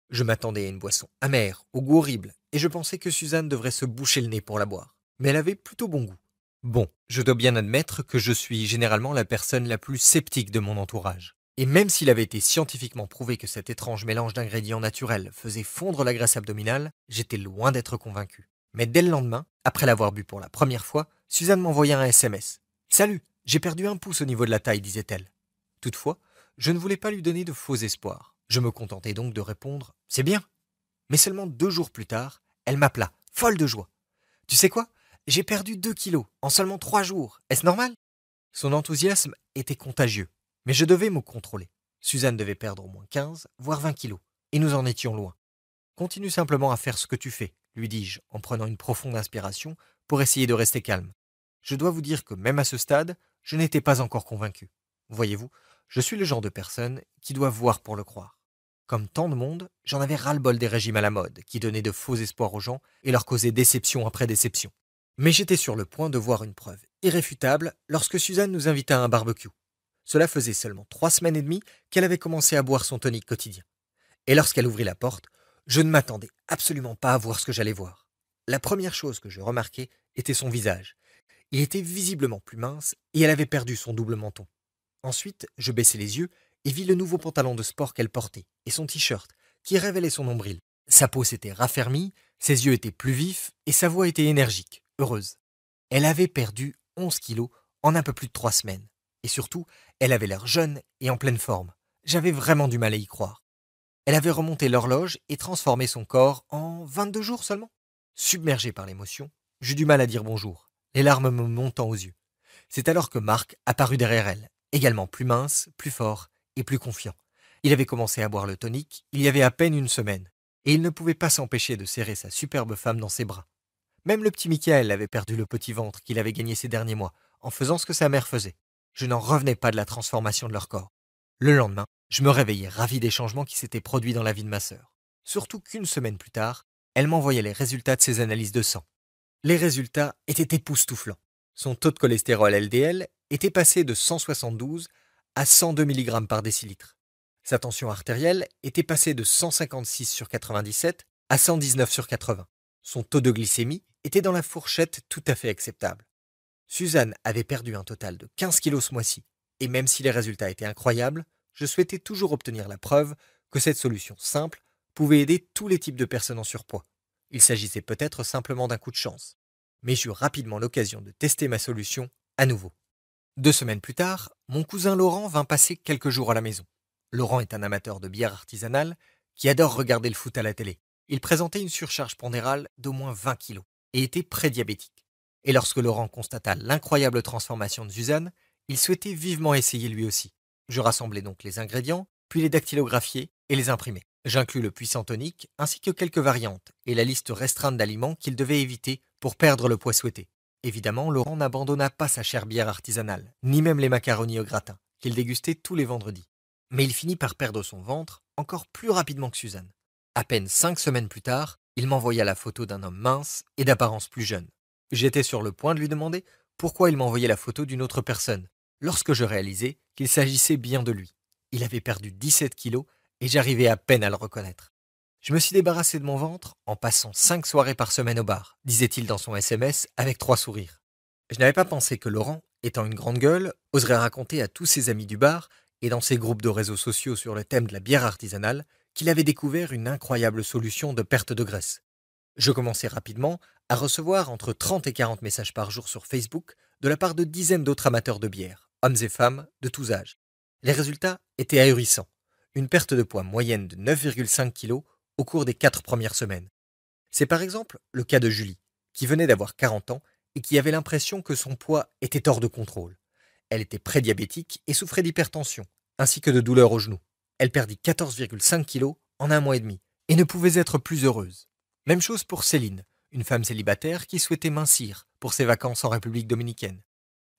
Je m'attendais à une boisson amère, au goût horrible, et je pensais que Suzanne devrait se boucher le nez pour la boire. Mais elle avait plutôt bon goût. Bon, je dois bien admettre que je suis généralement la personne la plus sceptique de mon entourage. Et même s'il avait été scientifiquement prouvé que cet étrange mélange d'ingrédients naturels faisait fondre la graisse abdominale, j'étais loin d'être convaincu. Mais dès le lendemain, après l'avoir bu pour la première fois, Suzanne m'envoya un SMS. « Salut, j'ai perdu 1 pouce au niveau de la taille, disait-elle. » Toutefois, je ne voulais pas lui donner de faux espoirs. Je me contentai donc de répondre « C'est bien !» Mais seulement 2 jours plus tard, elle m'appela, folle de joie. « Tu sais quoi ? J'ai perdu 2 kilos en seulement 3 jours. Est-ce normal ?» Son enthousiasme était contagieux, mais je devais me contrôler. Suzanne devait perdre au moins 15, voire 20 kilos, et nous en étions loin. Continue simplement à faire ce que tu fais, lui dis-je, en prenant une profonde inspiration pour essayer de rester calme. Je dois vous dire que même à ce stade, je n'étais pas encore convaincu. Voyez-vous, je suis le genre de personne qui doit voir pour le croire. Comme tant de monde, j'en avais ras-le-bol des régimes à la mode, qui donnaient de faux espoirs aux gens et leur causaient déception après déception. Mais j'étais sur le point de voir une preuve irréfutable lorsque Suzanne nous invita à un barbecue. Cela faisait seulement 3 semaines et demie qu'elle avait commencé à boire son tonique quotidien. Et lorsqu'elle ouvrit la porte, je ne m'attendais absolument pas à voir ce que j'allais voir. La première chose que je remarquai était son visage. Il était visiblement plus mince et elle avait perdu son double menton. Ensuite, je baissai les yeux et vis le nouveau pantalon de sport qu'elle portait et son t-shirt qui révélait son nombril. Sa peau s'était raffermie, ses yeux étaient plus vifs et sa voix était énergique, heureuse. Elle avait perdu 11 kilos en un peu plus de 3 semaines. Et surtout, elle avait l'air jeune et en pleine forme. J'avais vraiment du mal à y croire. Elle avait remonté l'horloge et transformé son corps en 22 jours seulement. Submergé par l'émotion, j'eus du mal à dire bonjour, les larmes me montant aux yeux. C'est alors que Marc apparut derrière elle, également plus mince, plus fort et plus confiant. Il avait commencé à boire le tonique il y avait à peine une semaine, et il ne pouvait pas s'empêcher de serrer sa superbe femme dans ses bras. Même le petit Michael avait perdu le petit ventre qu'il avait gagné ces derniers mois, en faisant ce que sa mère faisait. Je n'en revenais pas de la transformation de leur corps. Le lendemain, je me réveillais ravi des changements qui s'étaient produits dans la vie de ma sœur. Surtout qu'une semaine plus tard, elle m'envoyait les résultats de ses analyses de sang. Les résultats étaient époustouflants. Son taux de cholestérol LDL était passé de 172 à 102 mg par décilitre. Sa tension artérielle était passée de 156 sur 97 à 119 sur 80. Son taux de glycémie était dans la fourchette tout à fait acceptable. Suzanne avait perdu un total de 15 kilos ce mois-ci, et même si les résultats étaient incroyables, je souhaitais toujours obtenir la preuve que cette solution simple pouvait aider tous les types de personnes en surpoids. Il s'agissait peut-être simplement d'un coup de chance. Mais j'eus rapidement l'occasion de tester ma solution à nouveau. 2 semaines plus tard, mon cousin Laurent vint passer quelques jours à la maison. Laurent est un amateur de bière artisanale qui adore regarder le foot à la télé. Il présentait une surcharge pondérale d'au moins 20 kilos et était prédiabétique. Et lorsque Laurent constata l'incroyable transformation de Suzanne, il souhaitait vivement essayer lui aussi. Je rassemblai donc les ingrédients, puis les dactylographiai et les imprimai. J'inclus le puissant tonique ainsi que quelques variantes et la liste restreinte d'aliments qu'il devait éviter pour perdre le poids souhaité. Évidemment, Laurent n'abandonna pas sa chère bière artisanale, ni même les macaronis au gratin, qu'il dégustait tous les vendredis. Mais il finit par perdre son ventre encore plus rapidement que Suzanne. À peine 5 semaines plus tard, il m'envoya la photo d'un homme mince et d'apparence plus jeune. J'étais sur le point de lui demander pourquoi il m'envoyait la photo d'une autre personne, lorsque je réalisai qu'il s'agissait bien de lui. Il avait perdu 17 kilos et j'arrivais à peine à le reconnaître. Je me suis débarrassé de mon ventre en passant 5 soirées par semaine au bar, disait-il dans son SMS avec 3 sourires. Je n'avais pas pensé que Laurent, étant une grande gueule, oserait raconter à tous ses amis du bar et dans ses groupes de réseaux sociaux sur le thème de la bière artisanale qu'il avait découvert une incroyable solution de perte de graisse. Je commençai rapidement à recevoir entre 30 et 40 messages par jour sur Facebook de la part de dizaines d'autres amateurs de bière, hommes et femmes de tous âges. Les résultats étaient ahurissants. Une perte de poids moyenne de 9,5 kg au cours des 4 premières semaines. C'est par exemple le cas de Julie, qui venait d'avoir 40 ans et qui avait l'impression que son poids était hors de contrôle. Elle était prédiabétique et souffrait d'hypertension, ainsi que de douleurs aux genoux. Elle perdit 14,5 kg en un mois et demi et ne pouvait être plus heureuse. Même chose pour Céline, une femme célibataire qui souhaitait mincir pour ses vacances en République dominicaine.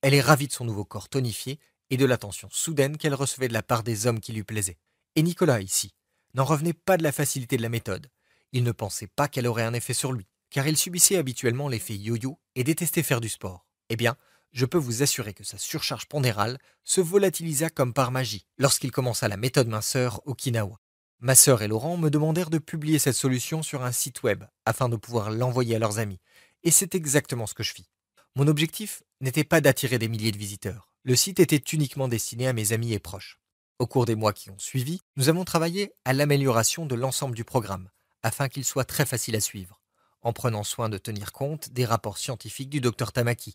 Elle est ravie de son nouveau corps tonifié et de l'attention soudaine qu'elle recevait de la part des hommes qui lui plaisaient. Et Nicolas, ici, n'en revenait pas de la facilité de la méthode. Il ne pensait pas qu'elle aurait un effet sur lui, car il subissait habituellement l'effet yo-yo et détestait faire du sport. Eh bien, je peux vous assurer que sa surcharge pondérale se volatilisa comme par magie lorsqu'il commença la méthode minceur Okinawa. Ma sœur et Laurent me demandèrent de publier cette solution sur un site web afin de pouvoir l'envoyer à leurs amis. Et c'est exactement ce que je fis. Mon objectif n'était pas d'attirer des milliers de visiteurs. Le site était uniquement destiné à mes amis et proches. Au cours des mois qui ont suivi, nous avons travaillé à l'amélioration de l'ensemble du programme, afin qu'il soit très facile à suivre, en prenant soin de tenir compte des rapports scientifiques du Dr Tamaki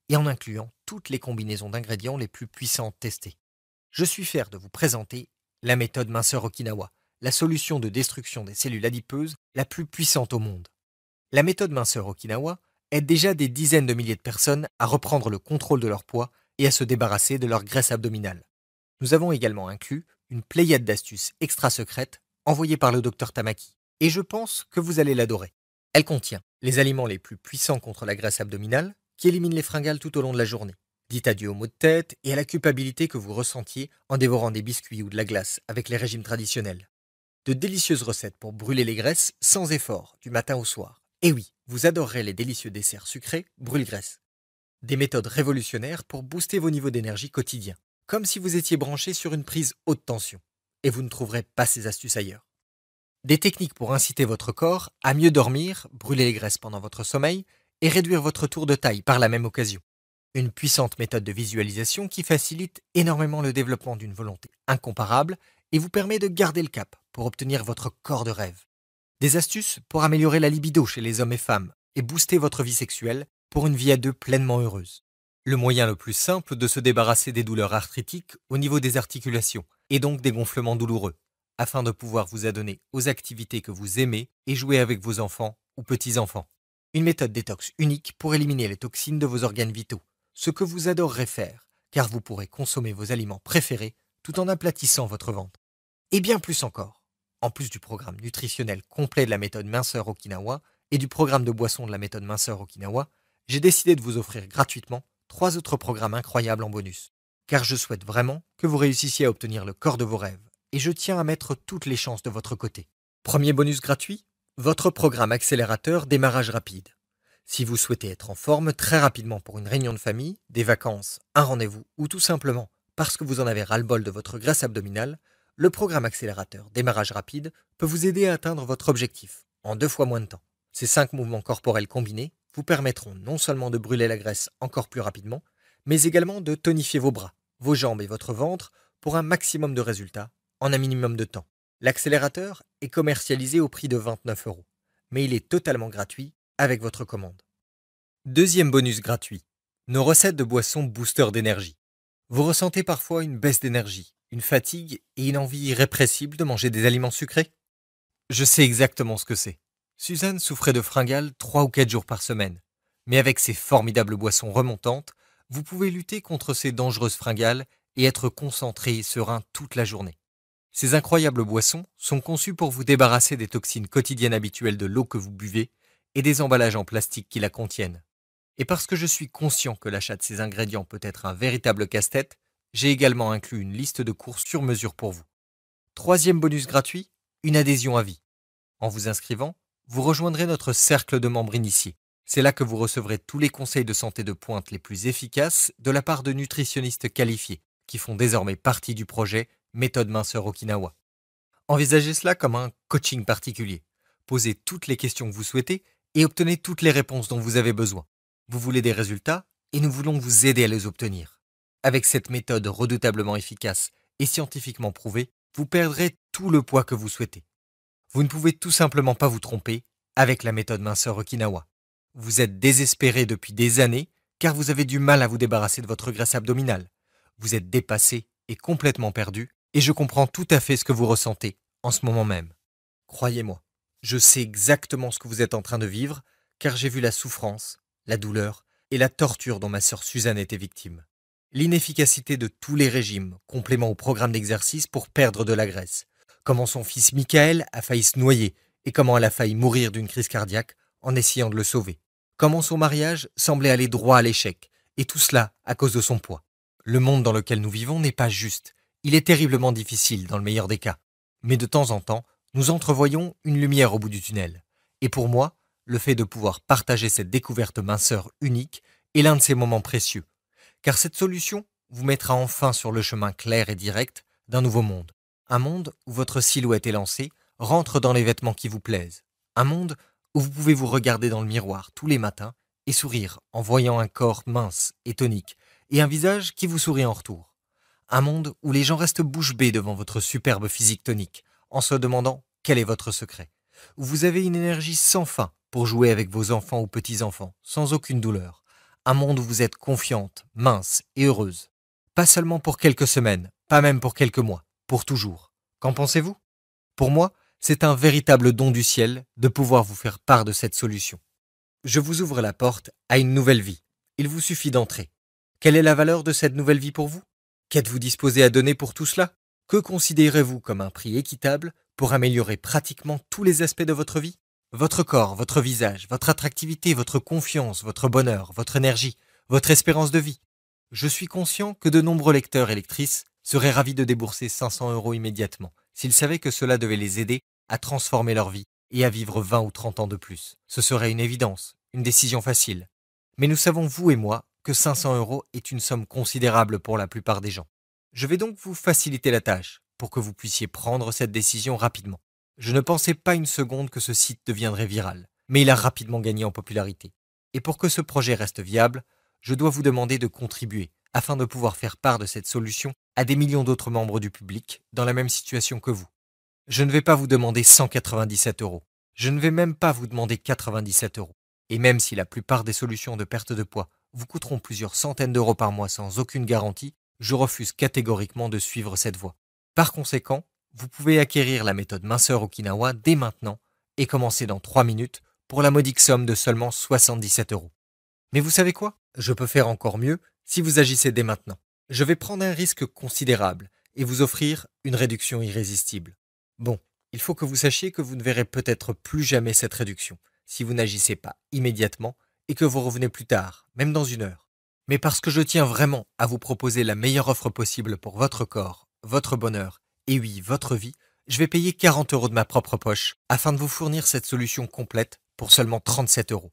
et en incluant toutes les combinaisons d'ingrédients les plus puissantes testées. Je suis fier de vous présenter la méthode minceur Okinawa, la solution de destruction des cellules adipeuses la plus puissante au monde. La méthode minceur Okinawa aide déjà des dizaines de milliers de personnes à reprendre le contrôle de leur poids et à se débarrasser de leur graisse abdominale. Nous avons également inclus une pléiade d'astuces extra secrètes envoyées par le docteur Tamaki, et je pense que vous allez l'adorer. Elle contient les aliments les plus puissants contre la graisse abdominale, qui éliminent les fringales tout au long de la journée. Dites adieu aux maux de tête et à la culpabilité que vous ressentiez en dévorant des biscuits ou de la glace avec les régimes traditionnels. De délicieuses recettes pour brûler les graisses sans effort, du matin au soir. Et oui, vous adorerez les délicieux desserts sucrés brûle-graisse. Des méthodes révolutionnaires pour booster vos niveaux d'énergie quotidiens, comme si vous étiez branché sur une prise haute tension. Et vous ne trouverez pas ces astuces ailleurs. Des techniques pour inciter votre corps à mieux dormir, brûler les graisses pendant votre sommeil et réduire votre tour de taille par la même occasion. Une puissante méthode de visualisation qui facilite énormément le développement d'une volonté incomparable et vous permet de garder le cap pour obtenir votre corps de rêve. Des astuces pour améliorer la libido chez les hommes et femmes et booster votre vie sexuelle pour une vie à deux pleinement heureuse. Le moyen le plus simple de se débarrasser des douleurs arthritiques au niveau des articulations et donc des gonflements douloureux, afin de pouvoir vous adonner aux activités que vous aimez et jouer avec vos enfants ou petits-enfants. Une méthode détox unique pour éliminer les toxines de vos organes vitaux, ce que vous adorerez faire, car vous pourrez consommer vos aliments préférés tout en aplatissant votre ventre. Et bien plus encore. En plus du programme nutritionnel complet de la méthode minceur Okinawa et du programme de boisson de la méthode minceur Okinawa, j'ai décidé de vous offrir gratuitement 3 autres programmes incroyables en bonus. Car je souhaite vraiment que vous réussissiez à obtenir le corps de vos rêves, et je tiens à mettre toutes les chances de votre côté. Premier bonus gratuit, votre programme accélérateur démarrage rapide. Si vous souhaitez être en forme très rapidement pour une réunion de famille, des vacances, un rendez-vous ou tout simplement parce que vous en avez ras-le-bol de votre graisse abdominale, le programme accélérateur démarrage rapide peut vous aider à atteindre votre objectif en 2 fois moins de temps. Ces 5 mouvements corporels combinés vous permettront non seulement de brûler la graisse encore plus rapidement, mais également de tonifier vos bras, vos jambes et votre ventre pour un maximum de résultats en un minimum de temps. L'accélérateur est commercialisé au prix de 29 €, mais il est totalement gratuit avec votre commande. Deuxième bonus gratuit, nos recettes de boissons booster d'énergie. Vous ressentez parfois une baisse d'énergie, une fatigue et une envie irrépressible de manger des aliments sucrés? Je sais exactement ce que c'est. Suzanne souffrait de fringales 3 ou 4 jours par semaine. Mais avec ces formidables boissons remontantes, vous pouvez lutter contre ces dangereuses fringales et être concentré et serein toute la journée. Ces incroyables boissons sont conçues pour vous débarrasser des toxines quotidiennes habituelles de l'eau que vous buvez et des emballages en plastique qui la contiennent. Et parce que je suis conscient que l'achat de ces ingrédients peut être un véritable casse-tête, j'ai également inclus une liste de courses sur mesure pour vous. Troisième bonus gratuit, une adhésion à vie. En vous inscrivant, vous rejoindrez notre cercle de membres initiés. C'est là que vous recevrez tous les conseils de santé de pointe les plus efficaces de la part de nutritionnistes qualifiés, qui font désormais partie du projet Méthode Minceur Okinawa. Envisagez cela comme un coaching particulier. Posez toutes les questions que vous souhaitez et obtenez toutes les réponses dont vous avez besoin. Vous voulez des résultats et nous voulons vous aider à les obtenir. Avec cette méthode redoutablement efficace et scientifiquement prouvée, vous perdrez tout le poids que vous souhaitez. Vous ne pouvez tout simplement pas vous tromper avec la méthode minceur Okinawa. Vous êtes désespéré depuis des années car vous avez du mal à vous débarrasser de votre graisse abdominale. Vous êtes dépassé et complètement perdu et je comprends tout à fait ce que vous ressentez en ce moment même. Croyez-moi, je sais exactement ce que vous êtes en train de vivre car j'ai vu la souffrance, la douleur et la torture dont ma sœur Suzanne était victime. L'inefficacité de tous les régimes, complément au programme d'exercice pour perdre de la graisse. Comment son fils Michael a failli se noyer et comment elle a failli mourir d'une crise cardiaque en essayant de le sauver. Comment son mariage semblait aller droit à l'échec, et tout cela à cause de son poids. Le monde dans lequel nous vivons n'est pas juste. Il est terriblement difficile dans le meilleur des cas. Mais de temps en temps, nous entrevoyons une lumière au bout du tunnel. Et pour moi, le fait de pouvoir partager cette découverte minceur unique est l'un de ces moments précieux. Car cette solution vous mettra enfin sur le chemin clair et direct d'un nouveau monde. Un monde où votre silhouette élancée rentre dans les vêtements qui vous plaisent. Un monde où vous pouvez vous regarder dans le miroir tous les matins et sourire en voyant un corps mince et tonique et un visage qui vous sourit en retour. Un monde où les gens restent bouche bée devant votre superbe physique tonique en se demandant quel est votre secret. Où vous avez une énergie sans fin pour jouer avec vos enfants ou petits-enfants sans aucune douleur. Un monde où vous êtes confiante, mince et heureuse. Pas seulement pour quelques semaines, pas même pour quelques mois, pour toujours. Qu'en pensez-vous? Pour moi, c'est un véritable don du ciel de pouvoir vous faire part de cette solution. Je vous ouvre la porte à une nouvelle vie. Il vous suffit d'entrer. Quelle est la valeur de cette nouvelle vie pour vous? Qu'êtes-vous disposé à donner pour tout cela? Que considérez-vous comme un prix équitable pour améliorer pratiquement tous les aspects de votre vie? Votre corps, votre visage, votre attractivité, votre confiance, votre bonheur, votre énergie, votre espérance de vie. Je suis conscient que de nombreux lecteurs et lectrices seraient ravis de débourser 500 € immédiatement s'ils savaient que cela devait les aider à transformer leur vie et à vivre 20 ou 30 ans de plus. Ce serait une évidence, une décision facile. Mais nous savons, vous et moi, que 500 € est une somme considérable pour la plupart des gens. Je vais donc vous faciliter la tâche pour que vous puissiez prendre cette décision rapidement. Je ne pensais pas une seconde que ce site deviendrait viral, mais il a rapidement gagné en popularité. Et pour que ce projet reste viable, je dois vous demander de contribuer afin de pouvoir faire part de cette solution à des millions d'autres membres du public dans la même situation que vous. Je ne vais pas vous demander 197 €. Je ne vais même pas vous demander 97 €. Et même si la plupart des solutions de perte de poids vous coûteront plusieurs centaines d'euros par mois sans aucune garantie, je refuse catégoriquement de suivre cette voie. Par conséquent, vous pouvez acquérir la méthode minceur Okinawa dès maintenant et commencer dans 3 minutes pour la modique somme de seulement 77 €. Mais vous savez quoi? Je peux faire encore mieux si vous agissez dès maintenant. Je vais prendre un risque considérable et vous offrir une réduction irrésistible. Bon, il faut que vous sachiez que vous ne verrez peut-être plus jamais cette réduction si vous n'agissez pas immédiatement et que vous revenez plus tard, même dans 1 heure. Mais parce que je tiens vraiment à vous proposer la meilleure offre possible pour votre corps, votre bonheur et oui, votre vie, je vais payer 40 € de ma propre poche afin de vous fournir cette solution complète pour seulement 37 €.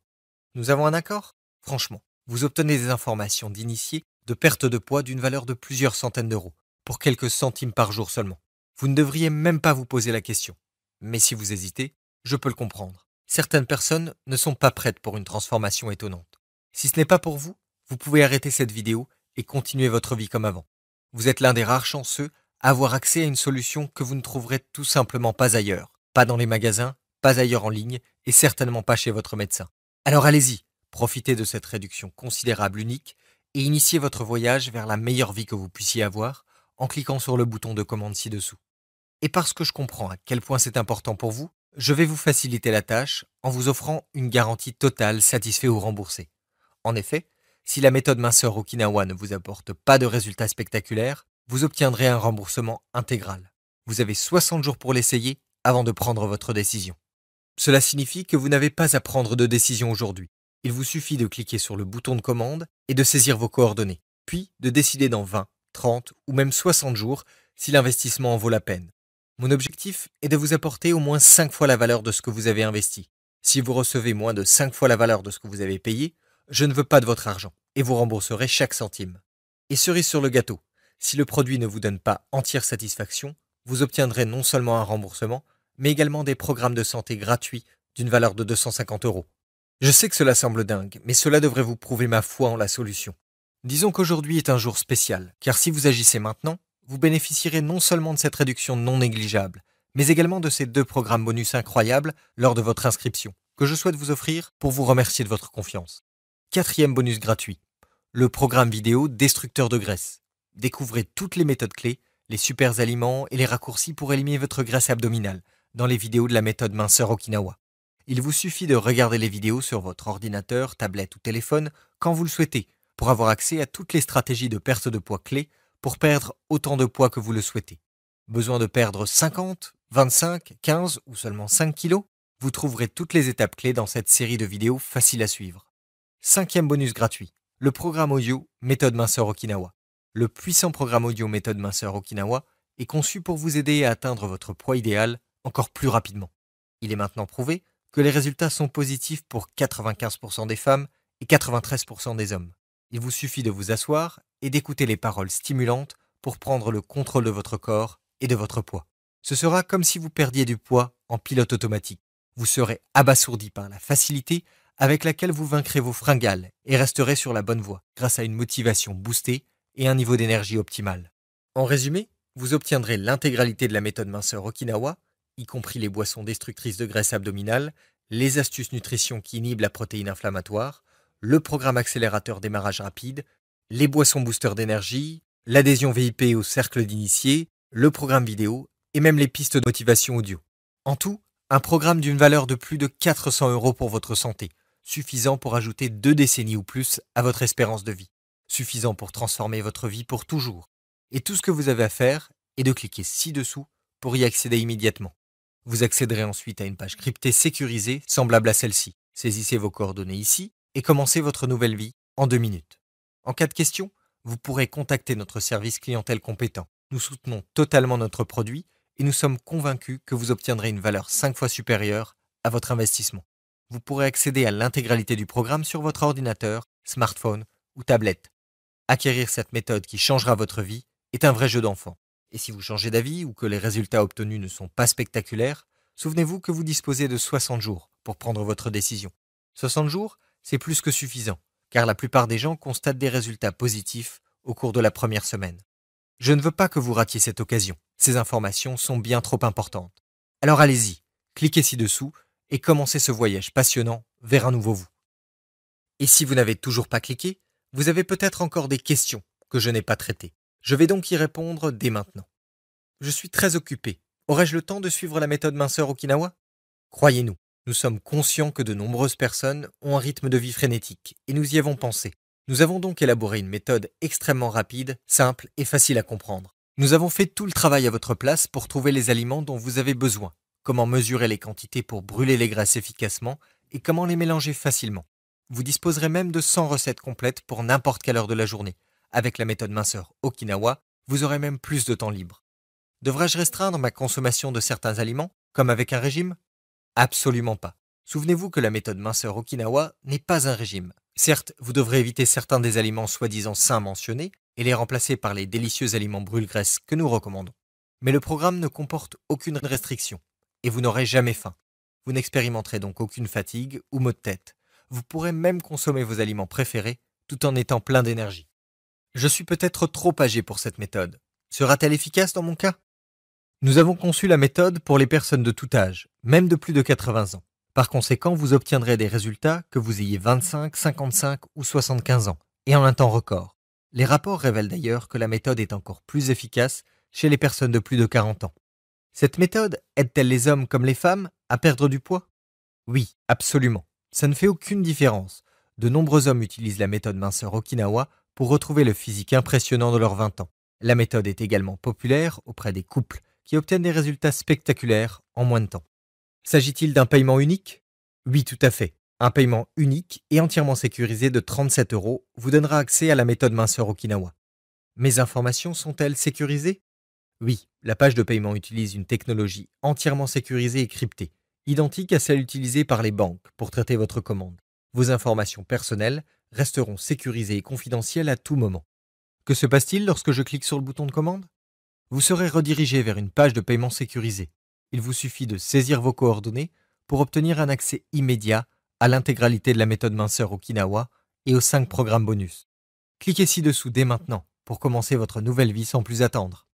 Nous avons un accord? Franchement, vous obtenez des informations d'initiés de perte de poids d'une valeur de plusieurs centaines d'euros, pour quelques centimes par jour seulement. Vous ne devriez même pas vous poser la question. Mais si vous hésitez, je peux le comprendre. Certaines personnes ne sont pas prêtes pour une transformation étonnante. Si ce n'est pas pour vous, vous pouvez arrêter cette vidéo et continuer votre vie comme avant. Vous êtes l'un des rares chanceux à avoir accès à une solution que vous ne trouverez tout simplement pas ailleurs. Pas dans les magasins, pas ailleurs en ligne et certainement pas chez votre médecin. Alors allez-y, profitez de cette réduction considérable unique et initiez votre voyage vers la meilleure vie que vous puissiez avoir en cliquant sur le bouton de commande ci-dessous. Et parce que je comprends à quel point c'est important pour vous, je vais vous faciliter la tâche en vous offrant une garantie totale satisfait ou remboursée. En effet, si la méthode minceur Okinawa ne vous apporte pas de résultats spectaculaires, vous obtiendrez un remboursement intégral. Vous avez 60 jours pour l'essayer avant de prendre votre décision. Cela signifie que vous n'avez pas à prendre de décision aujourd'hui. Il vous suffit de cliquer sur le bouton de commande et de saisir vos coordonnées, puis de décider dans 20, 30 ou même 60 jours si l'investissement en vaut la peine. Mon objectif est de vous apporter au moins 5 fois la valeur de ce que vous avez investi. Si vous recevez moins de 5 fois la valeur de ce que vous avez payé, je ne veux pas de votre argent et vous rembourserez chaque centime. Et cerise sur le gâteau, si le produit ne vous donne pas entière satisfaction, vous obtiendrez non seulement un remboursement, mais également des programmes de santé gratuits d'une valeur de 250 €. Je sais que cela semble dingue, mais cela devrait vous prouver ma foi en la solution. Disons qu'aujourd'hui est un jour spécial, car si vous agissez maintenant, vous bénéficierez non seulement de cette réduction non négligeable, mais également de ces 2 programmes bonus incroyables lors de votre inscription, que je souhaite vous offrir pour vous remercier de votre confiance. 4e bonus gratuit, le programme vidéo Destructeur de graisse. Découvrez toutes les méthodes clés, les super aliments et les raccourcis pour éliminer votre graisse abdominale dans les vidéos de la méthode minceur Okinawa. Il vous suffit de regarder les vidéos sur votre ordinateur, tablette ou téléphone quand vous le souhaitez pour avoir accès à toutes les stratégies de perte de poids clés pour perdre autant de poids que vous le souhaitez. Besoin de perdre 50, 25, 15 ou seulement 5 kilos? Vous trouverez toutes les étapes clés dans cette série de vidéos faciles à suivre. 5e bonus gratuit, le programme audio Méthode minceur Okinawa. Le puissant programme audio Méthode minceur Okinawa est conçu pour vous aider à atteindre votre poids idéal encore plus rapidement. Il est maintenant prouvé que les résultats sont positifs pour 95% des femmes et 93% des hommes. Il vous suffit de vous asseoir et d'écouter les paroles stimulantes pour prendre le contrôle de votre corps et de votre poids. Ce sera comme si vous perdiez du poids en pilote automatique. Vous serez abasourdi par la facilité avec laquelle vous vaincrez vos fringales et resterez sur la bonne voie grâce à une motivation boostée et un niveau d'énergie optimal. En résumé, vous obtiendrez l'intégralité de la méthode minceur Okinawa, y compris les boissons destructrices de graisse abdominale, les astuces nutrition qui inhibent la protéine inflammatoire, le programme accélérateur démarrage rapide, les boissons boosters d'énergie, l'adhésion VIP au cercle d'initiés, le programme vidéo et même les pistes de motivation audio. En tout, un programme d'une valeur de plus de 400 € pour votre santé, suffisant pour ajouter 2 décennies ou plus à votre espérance de vie. suffisant pour transformer votre vie pour toujours. Et tout ce que vous avez à faire est de cliquer ci-dessous pour y accéder immédiatement. Vous accéderez ensuite à une page cryptée sécurisée semblable à celle-ci. Saisissez vos coordonnées ici et commencez votre nouvelle vie en 2 minutes. En cas de question, vous pourrez contacter notre service clientèle compétent. Nous soutenons totalement notre produit et nous sommes convaincus que vous obtiendrez une valeur 5 fois supérieure à votre investissement. Vous pourrez accéder à l'intégralité du programme sur votre ordinateur, smartphone ou tablette. Acquérir cette méthode qui changera votre vie est un vrai jeu d'enfant. Et si vous changez d'avis ou que les résultats obtenus ne sont pas spectaculaires, souvenez-vous que vous disposez de 60 jours pour prendre votre décision. 60 jours, c'est plus que suffisant, car la plupart des gens constatent des résultats positifs au cours de la première semaine. Je ne veux pas que vous ratiez cette occasion. Ces informations sont bien trop importantes. Alors allez-y, cliquez ci-dessous et commencez ce voyage passionnant vers un nouveau vous. Et si vous n'avez toujours pas cliqué, vous avez peut-être encore des questions que je n'ai pas traitées. Je vais donc y répondre dès maintenant. Je suis très occupé. Aurais-je le temps de suivre la méthode minceur Okinawa? Croyez-nous, nous sommes conscients que de nombreuses personnes ont un rythme de vie frénétique et nous y avons pensé. Nous avons donc élaboré une méthode extrêmement rapide, simple et facile à comprendre. Nous avons fait tout le travail à votre place pour trouver les aliments dont vous avez besoin, comment mesurer les quantités pour brûler les graisses efficacement et comment les mélanger facilement. Vous disposerez même de 100 recettes complètes pour n'importe quelle heure de la journée. Avec la méthode minceur Okinawa, vous aurez même plus de temps libre. Devrais-je restreindre ma consommation de certains aliments, comme avec un régime? Absolument pas. Souvenez-vous que la méthode minceur Okinawa n'est pas un régime. Certes, vous devrez éviter certains des aliments soi-disant sains mentionnés et les remplacer par les délicieux aliments brûle-graisse que nous recommandons. Mais le programme ne comporte aucune restriction et vous n'aurez jamais faim. Vous n'expérimenterez donc aucune fatigue ou maux de tête. Vous pourrez même consommer vos aliments préférés tout en étant plein d'énergie. Je suis peut-être trop âgé pour cette méthode. Sera-t-elle efficace dans mon cas? Nous avons conçu la méthode pour les personnes de tout âge, même de plus de 80 ans. Par conséquent, vous obtiendrez des résultats que vous ayez 25, 55 ou 75 ans, et en un temps record. Les rapports révèlent d'ailleurs que la méthode est encore plus efficace chez les personnes de plus de 40 ans. Cette méthode aide-t-elle les hommes comme les femmes à perdre du poids? Oui, absolument. Ça ne fait aucune différence. De nombreux hommes utilisent la méthode minceur Okinawa pour retrouver le physique impressionnant de leurs 20 ans. La méthode est également populaire auprès des couples qui obtiennent des résultats spectaculaires en moins de temps. S'agit-il d'un paiement unique? Oui, tout à fait. Un paiement unique et entièrement sécurisé de 37 € vous donnera accès à la méthode minceur Okinawa. Mes informations sont-elles sécurisées? Oui, la page de paiement utilise une technologie entièrement sécurisée et cryptée, identique à celle utilisée par les banques pour traiter votre commande. Vos informations personnelles resteront sécurisées et confidentielles à tout moment. Que se passe-t-il lorsque je clique sur le bouton de commande? Vous serez redirigé vers une page de paiement sécurisée. Il vous suffit de saisir vos coordonnées pour obtenir un accès immédiat à l'intégralité de la méthode minceur Okinawa et aux 5 programmes bonus. Cliquez ci-dessous dès maintenant pour commencer votre nouvelle vie sans plus attendre.